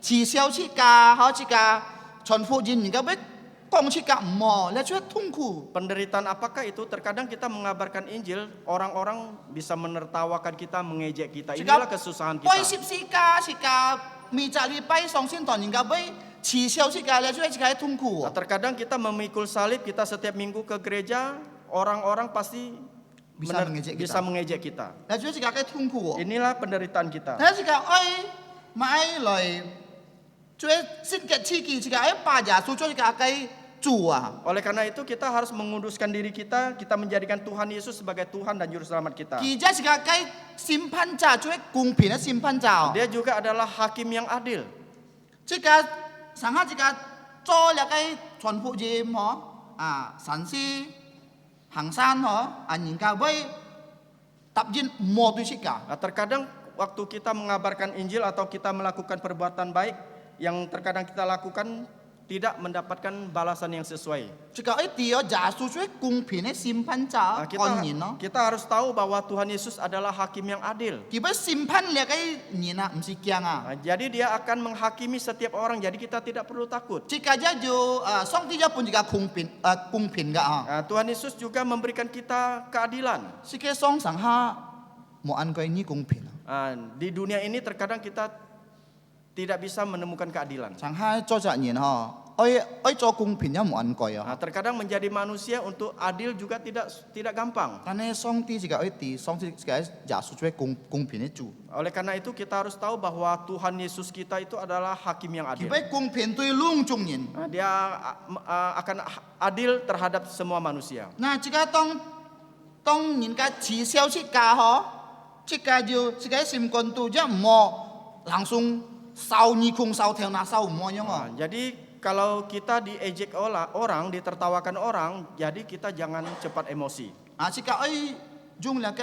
ฉีเซียวจิกาเขาจิกาชนผู้ยินยังก็ไปกองจิกาหมอและช่วยทุงคู Penderitaan apakah itu? Terkadang kita mengabarkan Injil, orang-orang bisa menertawakan kita, mengejek kita. Inilah kesusahan ไป kita. 14 จิกามีจารีไป2 สิ้นตอนยังก็ไปฉีเซียวจิกาและช่วยจิกาทุงคู Terkadang kita memikul salib, kita setiap minggu ke gereja, orang-orang pasti bisa mengejek kita. และช่วยจิกาทุงคู Inilah penderitaan kita. ถ้าจิกาไม่เลยช่วยสิ้นเกตชีกีจิกาป่าอย่าสู้ช่วยจิกาไกจั่ว Oleh karena itu kita harus menguduskan diri kita menjadikan Tuhan Yesus sebagai Tuhan dan Juru Selamat kita. กีจะจิกาไกสิมพันจ่าช่วยกุงผินและสิมพันจ่า Dia juga adalah hakim yang adil. จิกาสังหาจิกาโจแล้วไกชนผู้ยิมสันซีหังซานอันยิงกาไว้ตับยินโมดุจิกา Terkadang waktu kita mengabarkan Injil atau kita melakukan perbuatan baik, yang terkadang kita lakukan tidak mendapatkan balasan yang sesuai. จิกาตีอย่าสู้ช่วยกุงผินและสิมพันจ่าก่อนยิน Kita harus tahu bahwa Tuhan Yesus adalah hakim yang adil. กีไปสิมพันแล้วไกยินไม่ใช่เกียง Jadi dia akan menghakimi setiap orang. Jadi kita tidak perlu takut. จิกาจะอยู่ส่งที่จะปุ่นจิกากุงผินกะTuhan Yesus juga memberikan kita keadilan. สิเกส่งสังหาหมออันก็นี่กุงผิน Di dunia ini terkadang kita tidak bisa menemukan keadilan. สังหาโจจะยินโจกุงผินยังหมออันก็Terkadang menjadi manusia untuk adil juga tidak gampang. ตอนนี้ส่งที่จิกาตีส่งที่จิกาอย่าสู้ช่วยกุงผินให้จู Oleh karena itu kita harus tahu bahwa Tuhan Yesus kita itu adalah hakim yang กี adil. ไปกุงผินตัวลุงจงยิน Dia akan adil terhadap semua manusia. น่าจิกาต้อง当人家取消去家吼，去家就这个心肝肚就莫langsung烧你空烧条那烧么样 Nah, 哦。 jadi kalau kita diejek orang, ditertawakan orang, jadi kita jangan cepat emosi. 啊，这个哎用那个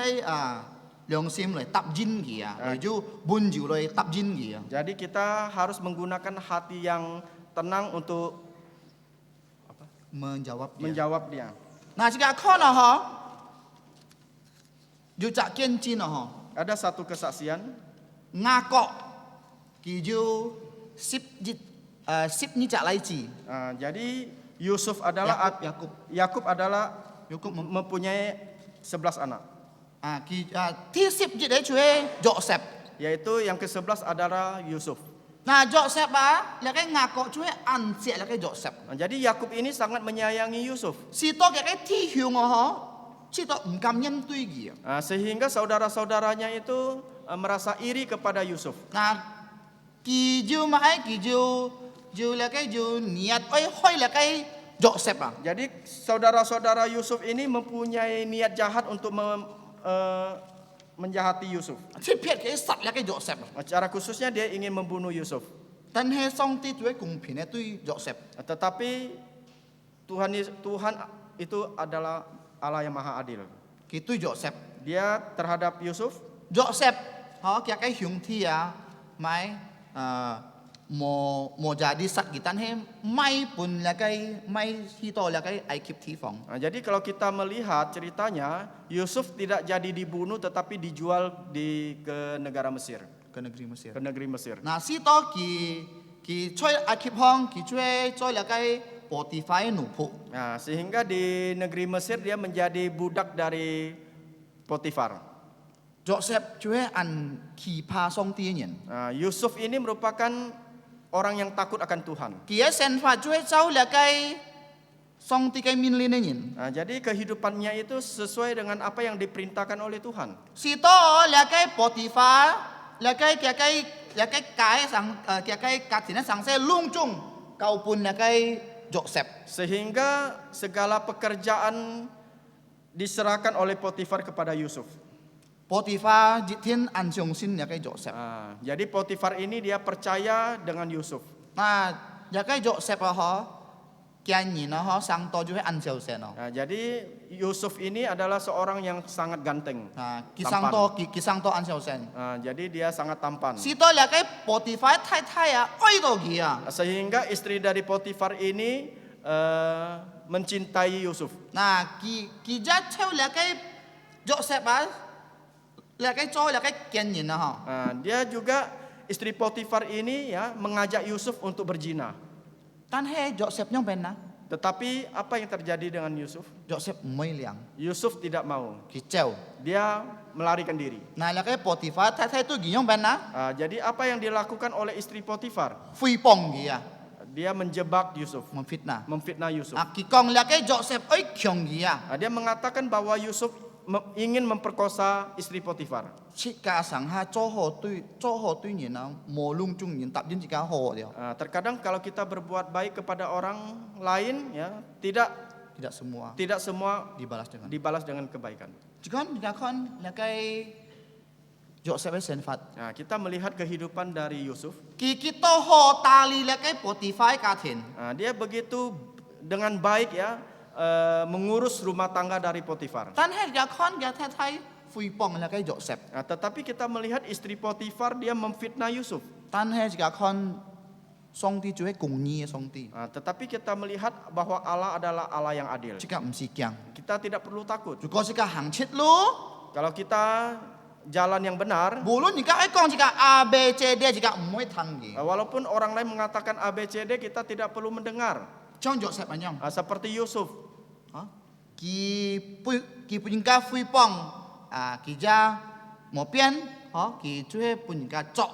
良心来答应佢啊，来就温柔来答应佢啊。 Jadi kita harus menggunakan hati yang tenang untuk menjawab dia. menjawab dia. Nah, jika kau nak ha, jujak kenci nak ha, Ada satu kesaksian, ngakok, kiju sip ni cak laici. jadi Yusuf adalah Yakub Yakub mempunyai 11 anak, ti sip jit ai cuy Joseph. yaitu yang ke-11 adalah Yusuf. Nah, Joseph lakai ngakok cuy ansiak lakai Joseph. Nah, jadi Yakub ini sangat menyayangi Yusuf. Si to lakai ti hiung ha, si to ngam nyem tui gi. Sehingga saudara-saudaranya itu merasa iri kepada Yusuf. Nah, kiju mai kiju lakai ju niat oi hoi lakai Joseph ah. Jadi saudara-saudara Yusuf ini mempunyai niat jahat untuk menjahati Yusuf. Si piet kai sat lakai Joseph. Secara khususnya dia ingin membunuh Yusuf. Dan he song ti tuai kung pine tui Joseph. Tetapi Tuhan itu adalah Allah yang Maha Adil. Kitu Joseph. Dia terhadap Yusuf, Joseph, kia kai hiung ti mai mo jadi sat gitan he mai pun lakai mai hito lakai ai kip ti fong. jadi kalau kita melihat ceritanya, Yusuf tidak jadi dibunuh tetapi dijual ke negara Mesir, Ke negeri Mesir. ke negeri Mesir. Nah, si to ki choi ai kip hong ki choi lakai Potifar nupu. Nah, sehingga di negeri Mesir dia menjadi budak dari Potifar. Joseph cuy an ki pa song ti nyen. Nah, Yusuf ini merupakan orang yang takut akan Tuhan. Kia sen fa cuy chau lakai song ti kai min lin nyen. Nah, jadi kehidupannya itu sesuai dengan apa yang diperintahkan oleh Tuhan. Si to lakai Potifar lakai kia kai sang kia kai katina sang se lung chung kau pun lakai Joseph. Sehingga segala pekerjaan diserahkan oleh Potifar kepada Yusuf. Potifar jitin an siong sin lakai Joseph. Jadi Potifar ini dia percaya dengan Yusuf. Nah, lakai Joseph kian nyin sang to cuy an siao sen. Nah, jadi Yusuf ini adalah seorang yang sangat ganteng. Nah, Tampan. kisang to an siao sen. Jadi dia sangat tampan. Si to lakai Potifar tai oi to gia. Sehingga istri dari Potifar ini mencintai Yusuf. Nah, ki ja cheu lakai Joseph lakai cho lakai kian nyin Dia juga istri Potifar ini ya mengajak Yusuf untuk berzina. Tan he Joseph nyong ben na. Tetapi apa yang terjadi dengan Yusuf? Joseph moi liang. Yusuf tidak mau. Ki cheu. Dia melarikan diri. Nah, lakai Potifar tai tu gi nyong ben na. Jadi apa yang dilakukan oleh istri Potifar? Fui pong gia. Dia menjebak Yusuf, Memfitnah. memfitnah Yusuf. Ki kong lakai Joseph oi kyong gia. Dia mengatakan bahwa Yusuf ingin memperkosa istri Potifar. Chika sang ha cho ho tui nyin na mo lung chung nyin tap jin chika ho dia. Terkadang kalau kita berbuat baik kepada orang lain, ya Tidak semua tidak semua dibalas dengan. dibalas dengan kebaikan. Jika kon lakai Joseph sen fat. Nah, kita melihat kehidupan dari Yusuf. Ki kita ho tali lakai Potifar katin. Dia begitu dengan baik ya mengurus rumah tangga dari Potifar. Tan he ga kon ga tai fui pong lakai Joseph. Tetapi kita melihat istri Potifar dia memfitnah Yusuf. Tan he ga kon song ti cuy kung ni song ti. Tetapi kita melihat bahwa Allah adalah Allah yang adil. Jika msi kyang. Kita tidak perlu takut. Jika jika hang chit lu, Kalau kita jalan yang benar, bulun jika ai kong jika A B C D jika moi thang gi. walaupun orang lain mengatakan ABCD, kita tidak perlu mendengar. Chong Joseph anyong. Seperti Yusuf. Ki punya ka fui pong ki ja mo pian ki cuy punya ka cok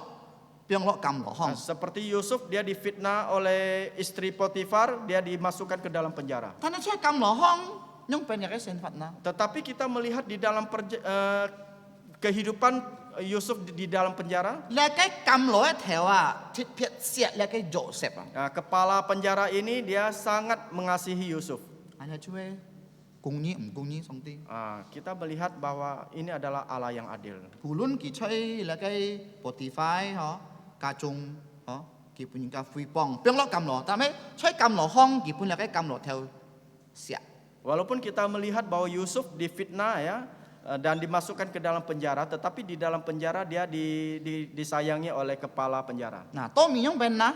piang lo kam lo hong. Seperti Yusuf, dia difitnah oleh istri Potifar, dia dimasukkan ke dalam penjara. Tan cuy kam lo hong nyong pen ya sen fat na. Tetapi kita melihat di dalam kehidupan Yusuf di dalam penjara, Lakai kam lo thewa tit piet siat lakai Joseph. kepala penjara ini dia sangat mengasihi Yusuf. Ana cuy cung nhi cung nhi song ti Kita melihat bahwa ini adalah Allah yang adil. Pulun ki chơi là cái Spotify ho ca chung ho ki pun ka phui pong piang lo kam lo ta mai chơi kam lo hong ki pun là cái kam lo theo sia Walaupun kita melihat bahwa Yusuf difitnah ya dan dimasukkan ke dalam penjara, tetapi di dalam penjara dia disayangi oleh kepala penjara. na to mi yong ben na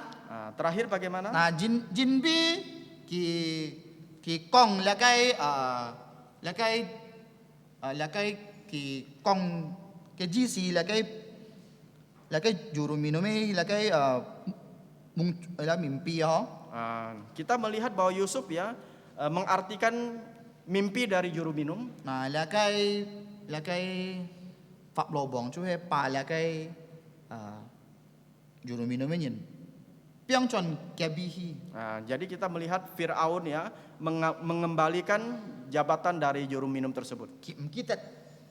Terakhir bagaimana? na jin bi ki kong là cái ki kong cái GC là cái jurumino me là cái mung là mimpi ho Kita melihat bahwa Yusuf ya mengartikan mimpi dari juru minum. là cái pháp lô bóng chú hay bà là cái jurumino me nhìn piang chon kabihi Jadi kita melihat Fir'aun ya mengembalikan jabatan dari juru minum tersebut. kita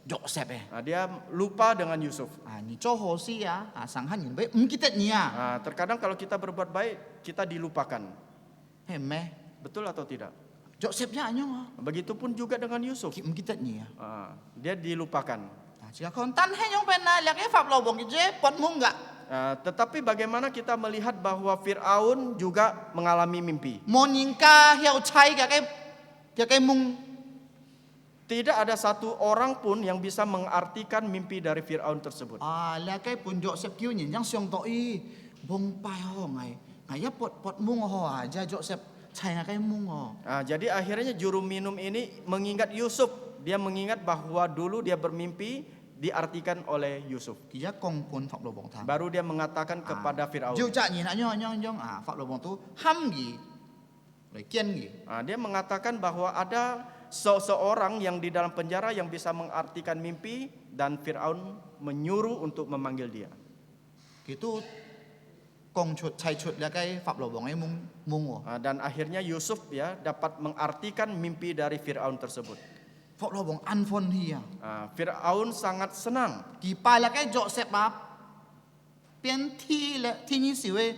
Joseph Dia lupa dengan Yusuf. ni cho ho si sang han nhìn với kita nia Terkadang kalau kita berbuat baik, kita dilupakan. hemme Betul atau tidak? Joseph nya anyong Begitupun juga dengan Yusuf. kita nia Dia dilupakan. jika kon tan hay nyong pen là cái pháp lô bóng je pot mung gak Tetapi bagaimana kita melihat bahwa Fir'aun juga mengalami mimpi? mon yin ca hiao chai cái mung Tidak ada satu orang pun yang bisa mengartikan mimpi dari Fir'aun tersebut. là cái pun Joseph kêu nhìn yang xiong to y bông pai ho ngai ngai pot mung ho ja Joseph chai cái mung ho Jadi akhirnya juru minum ini mengingat Yusuf. Dia mengingat bahwa dulu dia bermimpi diartikan oleh Yusuf. kia kong pun pháp lô bóng tham Baru dia mengatakan kepada Fir'aun. Jiu cha nhìn anyong pháp lô bóng tu ham gì rồi kiên gì Dia mengatakan bahwa ada seseorang yang di dalam penjara yang bisa mengartikan mimpi dan Fir'aun menyuruh untuk memanggil dia. gitu kong chut chai chut là cái pháp lô bóng ấy mung ho Dan akhirnya Yusuf ya dapat mengartikan mimpi dari Fir'aun tersebut. pháp lô bóng ăn phôn hi Fir'aun sangat senang. kỳ pa là cái Joseph biến thi là thi như siêu ấy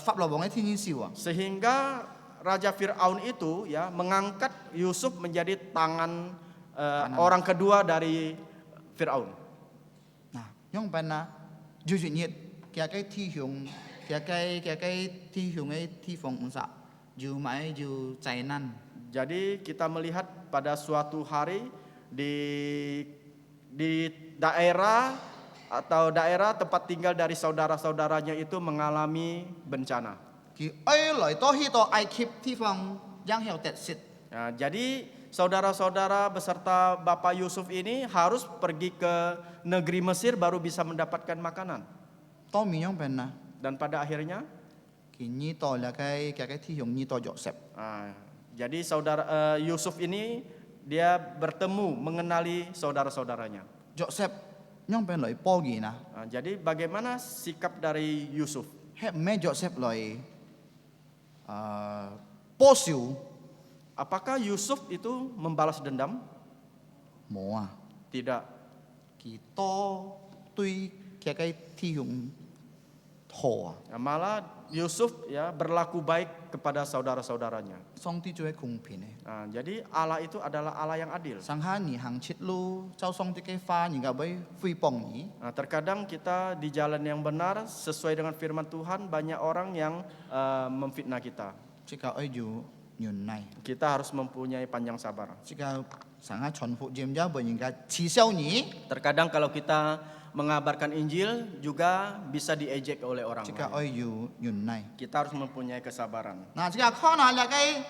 pháp lô bóng ấy thi như siêu Sehingga Raja Fir'aun itu ya mengangkat Yusuf menjadi tangan orang kedua dari Fir'aun. nah nhong bên na duy duy nhiệt cái thi hướng cái thi hướng ấy thi phòng sa dù mãi dù chạy năn Jadi kita melihat pada suatu hari di daerah tempat tinggal dari saudara-saudaranya itu mengalami bencana. kỳ ấy lời to hi to ai kịp thi phòng giang hiệu tẹt xịt Jadi saudara-saudara beserta Bapak Yusuf ini harus pergi ke negeri Mesir baru bisa mendapatkan makanan. to mi nhong bên na Dan pada akhirnya kỳ nhi to là cái thi hướng nhi to Joseph jadi saudara Yusuf ini dia bertemu mengenali saudara-saudaranya. Joseph nhong bên lời po gì na Jadi bagaimana sikap dari Yusuf? hết mẹ Joseph lời po siêu Apakah Yusuf itu membalas dendam? mùa Tidak. kỳ to tuy cái thi hướng thổ Malah Yusuf ya berlaku baik kepada saudara-saudaranya. song ti chơi cùng pin này Jadi Allah itu adalah Allah yang adil. sang ha ni hàng chít lu trao song ti cái pha nhìn gặp với phi bong nhỉ Terkadang kita di jalan yang benar sesuai dengan firman Tuhan, banyak orang yang memfitnah kita. chỉ cả ấy dù nhún này Kita harus mempunyai panjang sabar. chỉ cả sang ha chọn phụ diêm giáo bởi những cái chỉ sâu nhỉ Terkadang kalau kita mengabarkan Injil juga bisa diejek oleh orang chỉ cả lain. ấy dù nhún này Kita harus mempunyai kesabaran. nah chỉ cả kho nào là cái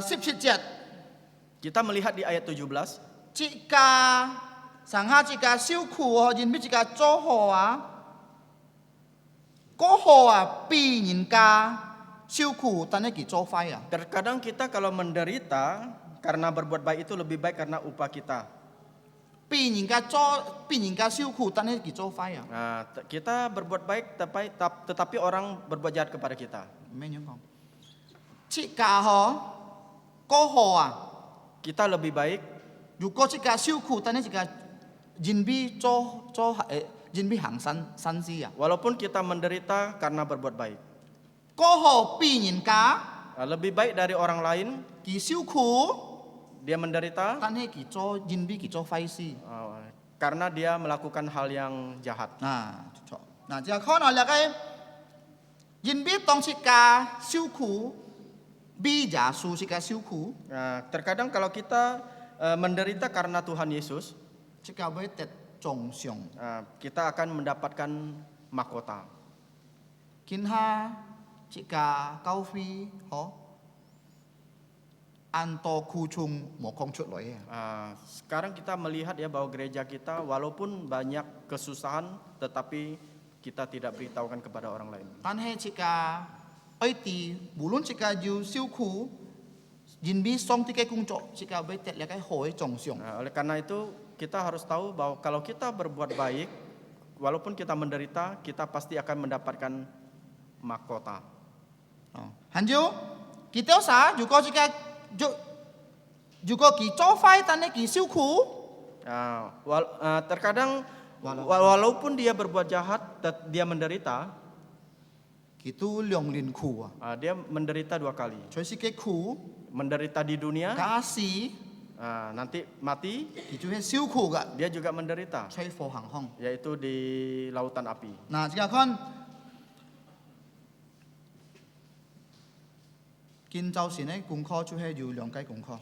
sip chít chét Kita melihat di ayat 17, chỉ cả sang ha chỉ cả siêu khổ họ nhìn biết chỉ cả cho họ có họ bị nhìn cả siêu khổ ta này kỳ cho phai terkadang kita kalau menderita karena berbuat baik itu lebih baik karena upah kita. bị nhìn cả siêu khổ ta này kỳ cho phai Kita berbuat baik tetapi orang berbuat jahat kepada kita. mấy nhớ không chỉ cả họ có họ Kita lebih baik dù có chỉ cả siêu khổ ta này chỉ cả nhìn bị cho nhìn bị hàng san gì walaupun kita menderita karena berbuat baik. có họ bị nhìn cả lebih baik dari orang lain, 幾少苦， dia menderita 但係幾做人比幾做壞事。 karena dia melakukan hal yang jahat. 錯。嗱，就可能咧個人比當時家受苦，比耶穌是家受苦， Nah, terkadang kalau kita menderita karena Tuhan Yesus, 即個會得重傷。 kita akan mendapatkan mahkota. 見下即個教會嗬，按多苦衷冇講出來啊。 Sekarang kita melihat ya bahwa gereja kita walaupun banyak kesusahan, tetapi kita tidak beritahukan kepada orang lain. 但係即個愛啲，無論即個要受苦，人比上帝嘅工作，即個會得咧個好嘅重傷。 Oleh karena itu kita harus tahu bahwa kalau kita berbuat baik, walaupun kita menderita, kita pasti akan mendapatkan mahkota. 還有，佢屌啥？如果即個如果佢做壞，但係佢受苦， Terkadang walaupun dia berbuat jahat, dia menderita, 佢都兩年苦啊。 dia menderita 2 kali. 除是嘅苦， Menderita di dunia, 假使 nanti mati, 佢就係受苦嘅， dia juga menderita, 吹火行空。 yaitu di lautan api. 嗱，即個看建造時呢功課就係要兩個功課，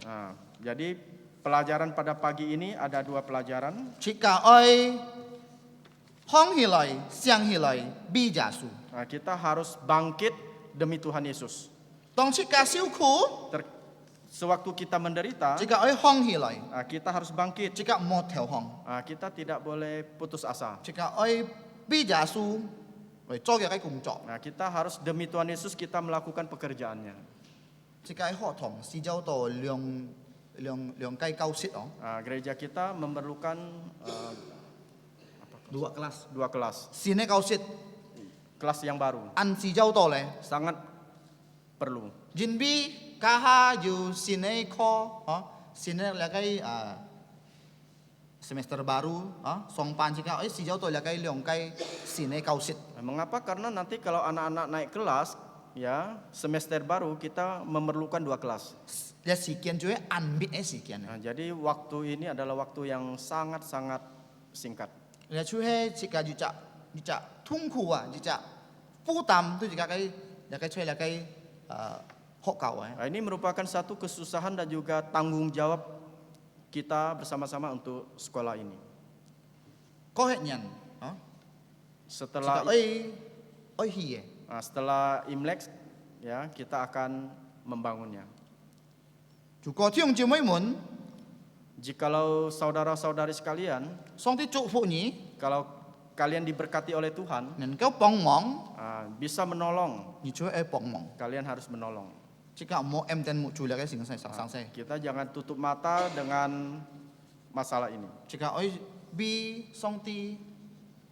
Jadi pelajaran pada pagi ini ada 2 pelajaran. 即個愛康起來、想起來，比耶穌。 Kita harus bangkit demi Tuhan Yesus. 當即個受苦， Sewaktu kita menderita, 即個愛康起來， kita harus bangkit. 即個莫調控， Kita tidak boleh putus asa. 即個愛比耶穌嚟做嘅工作， Kita harus demi Tuhan Yesus kita melakukan pekerjaannya. 即個愛學堂試咗到兩計教室哦， Gereja kita memerlukan 2 kelas， 2 kelas. 新嘅教室 Kelas yang baru 按試咗到咧， sangat perlu. 人比家下有新嘅課哦，新嘅嚟計semester baru song pan jika si jauh tu lagai leong kai sini kau sit. Mengapa? Karena nanti kalau anak-anak naik kelas, ya semester baru kita memerlukan 2 kelas. Dia sikian juga ambil sikian. Jadi waktu ini adalah waktu yang sangat-sangat singkat. Dia cuy jika jika tungku jika putam tu jika kai cuy lagai hok kau. Ini merupakan satu kesusahan dan juga tanggung jawab kita bersama-sama untuk sekolah ini. Kau henyan. Setelah setelah Imlek, ya kita akan membangunnya. Juga tiung jemai mun. Jikalau saudara-saudari sekalian, song ti cuk fu ni, kalau kalian diberkati oleh Tuhan, nen kau pong mong, bisa menolong. ni cuy pong mong. Kalian harus menolong. Jika mau ten mu cuy lagai sing sai sang sai. Kita jangan tutup mata dengan masalah ini. Jika bi song ti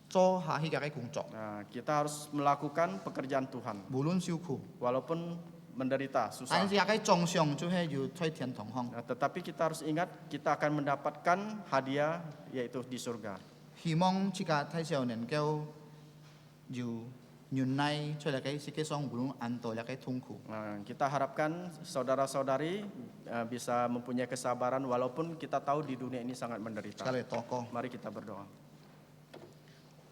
cho hahi kai kung cok. Kita harus melakukan pekerjaan Tuhan, Bulun siu ku. walaupun menderita, susah. 但是阿cái重上就係要吹天堂空， Tetapi kita harus ingat, kita akan mendapatkan hadiah, yaitu di surga. 希望自家睇時候能夠要原來出嚟嘅世界上無論安度嚟嘅痛苦。 Kita harapkan saudara-saudari bisa mempunyai kesabaran walaupun kita tahu di dunia ini sangat menderita. Sekali toko. Mari kita berdoa.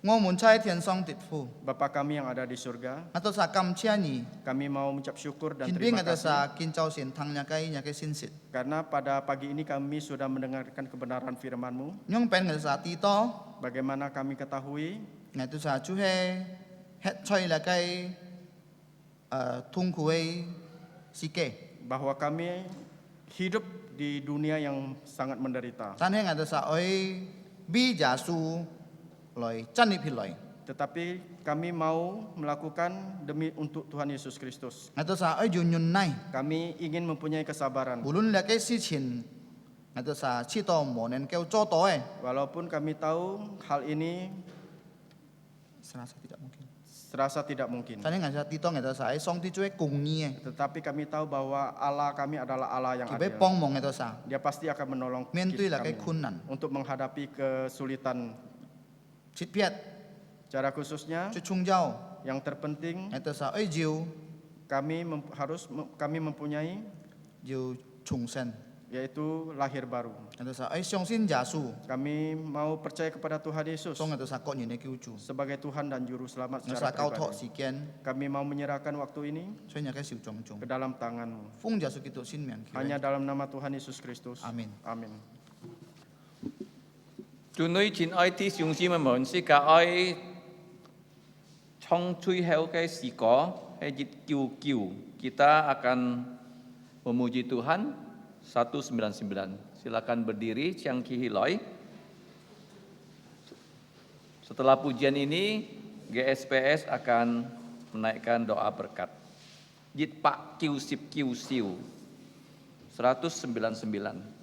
我們在天上的父， Bapa kami yang ada di surga, 我都是感謝你， kami mau mengucap syukur dan 偏偏 terima 我都是 kasih 建造善堂嘅信息， karena pada pagi ini kami sudah mendengarkan kebenaran firman-Mu. 用病我都是知道， Bagaimana kami ketahui 我都是就係吃吹嚟嘅痛苦嘅世界， bahwa kami hidup di dunia yang sangat menderita. 但係我都是愛比耶穌來真理撇來， Tetapi kami mau melakukan demi untuk Tuhan Yesus Kristus. 我都是愛要原來。 Kami ingin mempunyai kesabaran. 無論你嘅事情，我都是知道冇能夠做到嘅， Walaupun kami tahu hal ini serasa tidak mungkin。 serasa tidak mungkin. 但係我就知道，我都是喺上帝做公義嘅， Tetapi kami tahu bahwa Allah kami adalah Allah yang 佢俾 adil. 幫忙嘅都是， Dia pasti akan menolong 面對 kita 那個 kami 困難， untuk menghadapi kesulitan. 切撇、 Cara khususnya 最重要， yang terpenting 我都是愛照 kami mempunyai yêu trùng sinh. yaitu lahir baru. Người ta sa ai相信耶穌， Kami mau percaya kepada Tuhan Yesus 當人哋sa國人嘅救主， sebagai Tuhan dan Juru Selamat 人sa secara 交託 pribadi. 時間， Kami mau menyerahkan waktu ini 所以人嘅小種種 ke，dalam tangan-Mu. 奉耶穌基督聖名祈 Hanya 禱， dalam nama Tuhan Yesus Kristus. Amin. Amin. 主女親愛的兄姊妹們，是教愛從最後嘅時個係救 kita akan memuji Tuhan 199. Silakan berdiri Chiang Ki Hiloi. Setelah pujian ini GSPS akan menaikkan doa berkat. Jit Pak Kiu Sip Kiu Siu 199.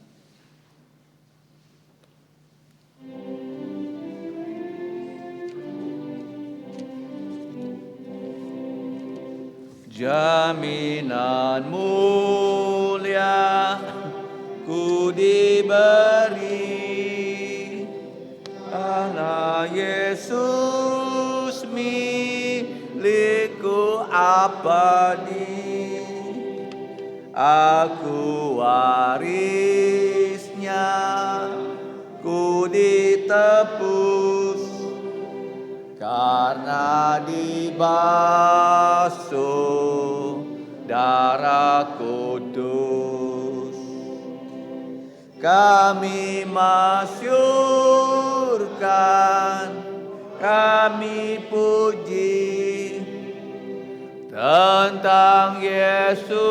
Jaminan mulia ku diberi karena Yesus milikku abadi, aku warisnya, ku ditebus karena dibasuh darah kudus. Kami masyurkan, kami puji tentang Yesusku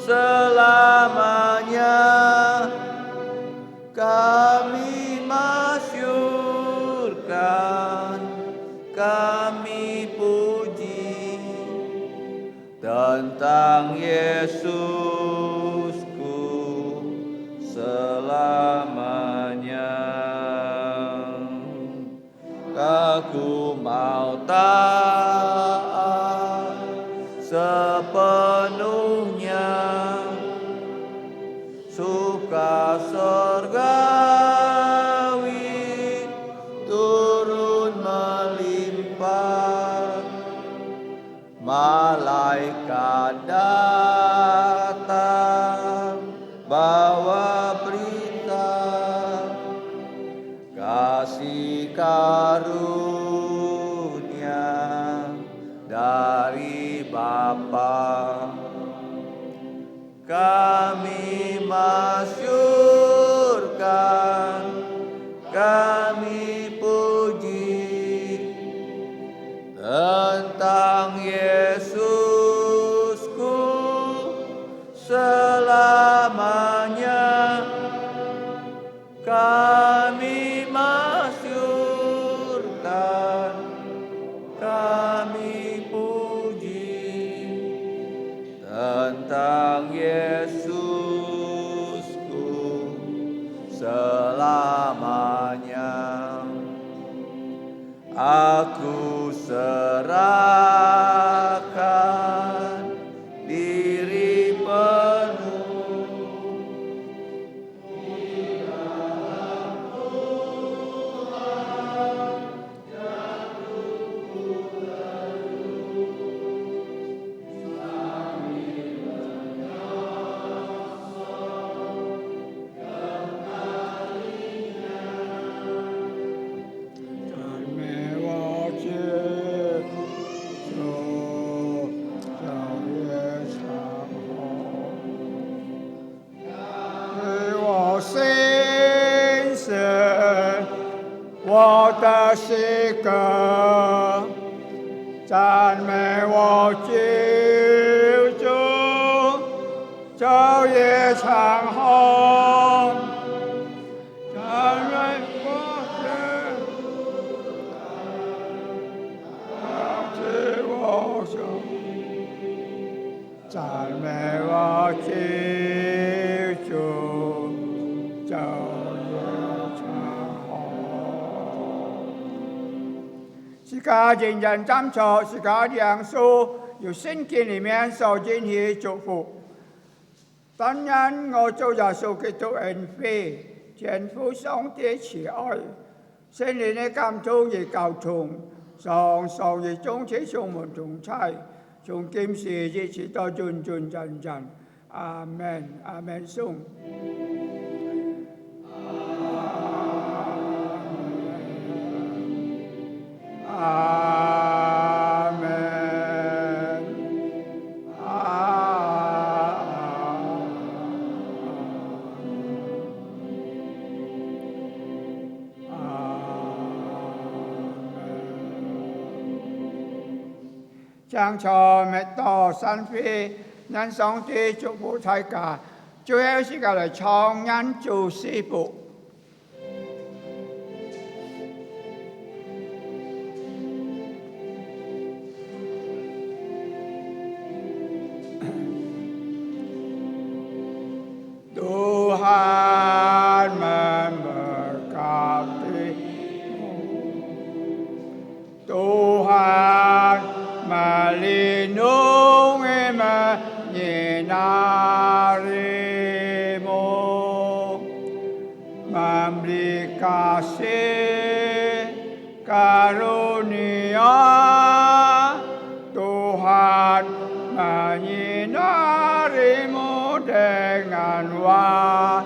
selamanya. Kami masyurkan, kami puji tentang Yesusku selamanya. Aku mau taat sepenuhnya, suka surgawi turun melimpah, malaikat datang bawa berita kasih karunia dari Bapa. Kami masyurkan, kami puji tentang Yesusku selamanya. Kami masyurkan, kami puji tentang Yesusku selamanya. Aku serahkan diri penuh di dalam Tuhan, jatuhku teduh. Kami menyosong kembalinya. 我的诗歌，赞美我救主，昼夜长虹，赞美我主，我主，赞美我救主，昼夜长虹。是个人人站错，是个梁树，有圣经里面所应许祝福。当然，我做耶稣基督恩惠，天父上帝慈愛，聖靈的監督與交通，上上亦中此充滿眾差，從今時以至到盡盡盡盡。阿門，阿門，頌。阿門，將錯滅多神飛，人上帝祝福大家，最後時間嚟唱人做師傅。Tuhan memberkati, Tuhan melindungi menyinarimu, memberi kasih karunia, Tuhan menyinarimu dengan wajahnya.